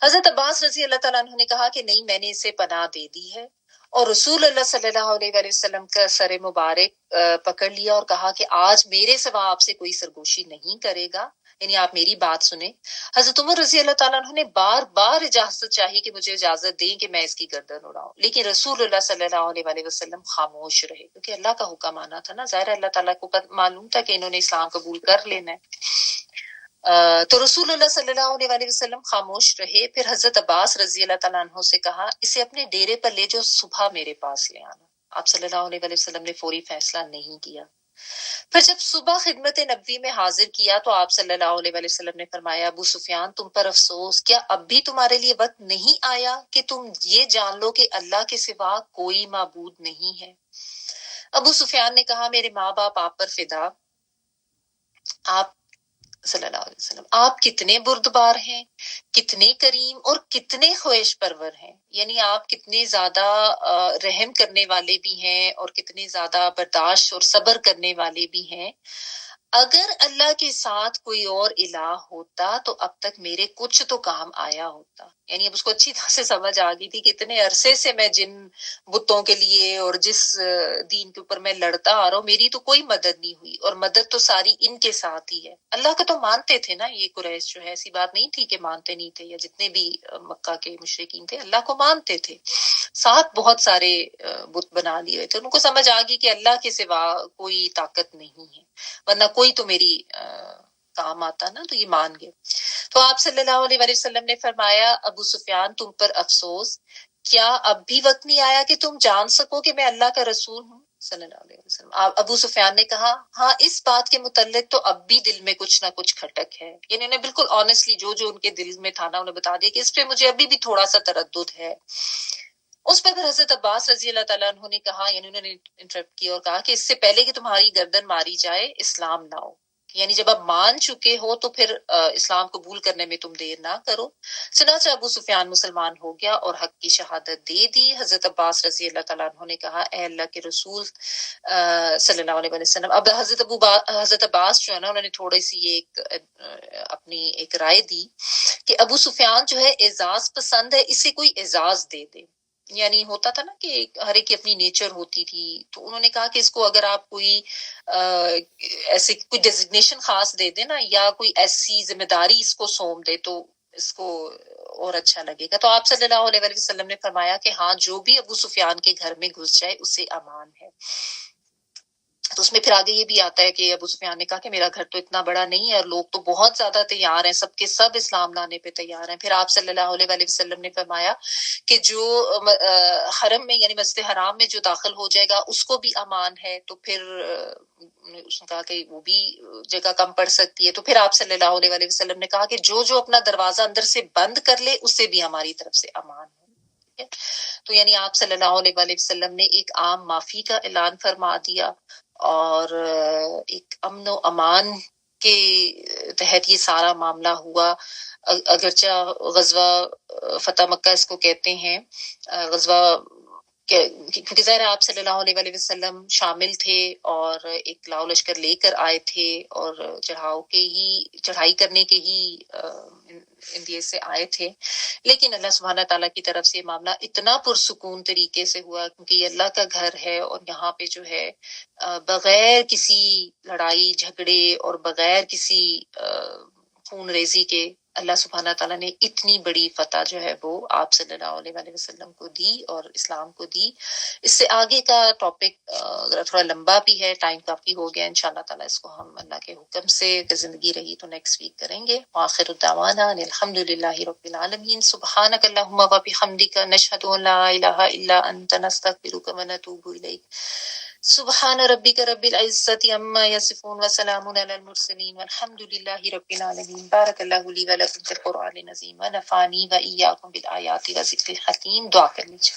حضرت عباس رضی اللہ تعالیٰ عنہ نے کہا کہ نہیں، میں نے اسے پناہ دے دی ہے. اور رسول اللہ صلی اللہ علیہ وآلہ وسلم کا سر مبارک پکڑ لیا اور کہا کہ آج میرے سوا آپ سے کوئی سرگوشی نہیں کرے گا. یعنی آپ میری بات سنیں. حضرت عمر رضی اللہ تعالیٰ عنہ نے بار بار اجازت چاہی کہ مجھے اجازت دیں کہ میں اس کی گردن اڑاؤں، لیکن رسول اللہ صلی اللہ علیہ وآلہ وسلم خاموش رہے، کیونکہ اللہ کا حکم آنا تھا نا. ظاہر اللہ تعالیٰ کو معلوم تھا کہ انہوں نے اسلام قبول کر لینا ہے. تو رسول اللہ صلی اللہ علیہ وآلہ وسلم خاموش رہے. پھر حضرت عباس رضی اللہ تعالیٰ عنہ سے کہا اسے اپنے ڈیرے پر لے جو صبح میرے پاس لے آنا. آپ صلی اللہ علیہ وآلہ وسلم نے فوری فیصلہ نہیں کیا. پھر جب صبح خدمت نبوی میں حاضر کیا تو آپ صلی اللہ علیہ وآلہ وسلم نے فرمایا ابو سفیان تم پر افسوس، کیا اب بھی تمہارے لیے وقت نہیں آیا کہ تم یہ جان لو کہ اللہ کے سوا کوئی معبود نہیں ہے؟ ابو سفیان نے کہا میرے ماں باپ آپ پر فدا. آپ صلی اللہ علیہ وسلم آپ کتنے بردبار ہیں، کتنے کریم اور کتنے خواہش پرور ہیں. یعنی آپ کتنے زیادہ رحم کرنے والے بھی ہیں اور کتنے زیادہ برداشت اور صبر کرنے والے بھی ہیں. اگر اللہ کے ساتھ کوئی اور الہ ہوتا تو اب تک میرے کچھ تو کام آیا ہوتا. یعنی اب اس کو اچھی طرح سے سمجھ آ گئی تھی کہ اتنے عرصے سے میں جن بتوں کے لیے اور جس دین کے اوپر میں لڑتا آ رہا ہوں میری تو کوئی مدد نہیں ہوئی، اور مدد تو ساری ان کے ساتھ ہی ہے. اللہ کا تو مانتے تھے نا یہ قریش جو ہے، ایسی بات نہیں تھی کہ مانتے نہیں تھے، یا جتنے بھی مکہ کے مشرکین تھے اللہ کو مانتے تھے. ساتھ بہت سارے بت بنا لیے ہوئے تھے. ان کو سمجھ آ گئی کہ اللہ کے سوا کوئی طاقت نہیں ہے، ورنہ کوئی تو میری کام آتا نا. تو یہ مان گئے. تو آپ صلی اللہ علیہ وآلہ وسلم نے فرمایا ابو سفیان تم پر افسوس، کیا اب بھی وقت نہیں آیا کہ تم جان سکو کہ میں اللہ کا رسول ہوں صلی اللہ علیہ وسلم. ابو سفیان نے کہا ہاں اس بات کے متعلق تو اب بھی دل میں کچھ نہ کچھ کھٹک ہے. یعنی انہیں بالکل آنیسٹلی جو ان کے دل میں تھا نا انہیں بتا دیا کہ اس پہ مجھے ابھی بھی تھوڑا سا تردد ہے. اس پر پھر حضرت عباس رضی اللہ تعالیٰ عنہ نے کہا، یعنی انہوں نے انٹرپٹ کیا اور کہا کہ اس سے پہلے کہ تمہاری گردن ماری جائے اسلام لاؤ. یعنی جب آپ مان چکے ہو تو پھر اسلام قبول کرنے میں تم دیر نہ کرو. چنانچہ ابو سفیان مسلمان ہو گیا اور حق کی شہادت دے دی. حضرت عباس رضی اللہ تعالیٰ عنہ نے کہا اے اللہ کے رسول صلی اللہ علیہ وسلم. اب حضرت عباس جو ہے نا انہوں نے تھوڑی سی یہ اپنی ایک رائے دی کہ ابو سفیان جو ہے اعزاز پسند ہے، اسے کوئی اعزاز دے دے. یعنی ہوتا تھا نا کہ ہر ایک کی اپنی نیچر ہوتی تھی. تو انہوں نے کہا کہ اس کو اگر آپ کوئی ایسے کوئی ڈیزگنیشن خاص دے دے نا، یا کوئی ایسی ذمہ داری اس کو سونپ دے تو اس کو اور اچھا لگے گا. تو آپ صلی اللہ علیہ وسلم نے فرمایا کہ ہاں جو بھی ابو سفیان کے گھر میں گھس جائے اسے امان ہے. تو اس میں پھر آگے یہ بھی آتا ہے کہ ابو سفیان نے کہا کہ میرا گھر تو اتنا بڑا نہیں ہے اور لوگ تو بہت زیادہ تیار ہیں، سب کے سب اسلام لانے پہ تیار ہیں. پھر آپ صلی اللہ علیہ وسلم نے فرمایا کہ جو حرم میں یعنی مسجد حرام میں جو داخل ہو جائے گا اس کو بھی امان ہے. تو پھر اس نے کہا کہ وہ بھی جگہ کم پڑ سکتی ہے. تو پھر آپ صلی اللہ علیہ وسلم نے کہا کہ جو اپنا دروازہ اندر سے بند کر لے اسے بھی ہماری طرف سے امان ہے. تو یعنی آپ صلی اللہ علیہ وسلم نے ایک عام معافی کا اعلان فرما دیا اور ایک امن و امان کے تحت یہ سارا معاملہ ہوا. اگرچہ غزوہ فتح مکہ اس کو کہتے ہیں، غزوہ کیونکہ ظاہر آپ صلی اللہ علیہ وسلم شامل تھے اور ایک لاؤ لشکر لے کر آئے تھے اور چڑھائی کرنے کے ہی اندیے سے آئے تھے. لیکن اللہ سبحانہ تعالیٰ کی طرف سے معاملہ اتنا پرسکون طریقے سے ہوا کیونکہ یہ اللہ کا گھر ہے اور یہاں پہ جو ہے بغیر کسی لڑائی جھگڑے اور بغیر کسی خون ریزی کے اللہ سبحانہ تعالیٰ نے اتنی بڑی فتح جو ہے وہ آپ صلی اللہ علیہ وسلم کو دی اور اسلام کو دی. اس سے آگے کا ٹاپک تھوڑا لمبا بھی ہے، ٹائم کافی ہو گیا. انشاءاللہ تعالیٰ اس کو ہم اللہ کے حکم سے اگر زندگی رہی تو نیکسٹ ویک کریں گے. وآخر دعوانا الحمدللہ رب العالمین. سبحانک اللہم و بحمدک نشہد ان لا الہ الا انت نستغفرک و نتوب الیک. سبحان ربک رب العزت عما یصفون وسلام علی المرسلین والحمد للہ رب العالمین. بارک اللہ لی و لکم فی القرآن العظیم ونفعنی و ایاکم بالآیات و ذکر الحکیم. دعا کر لیجیے.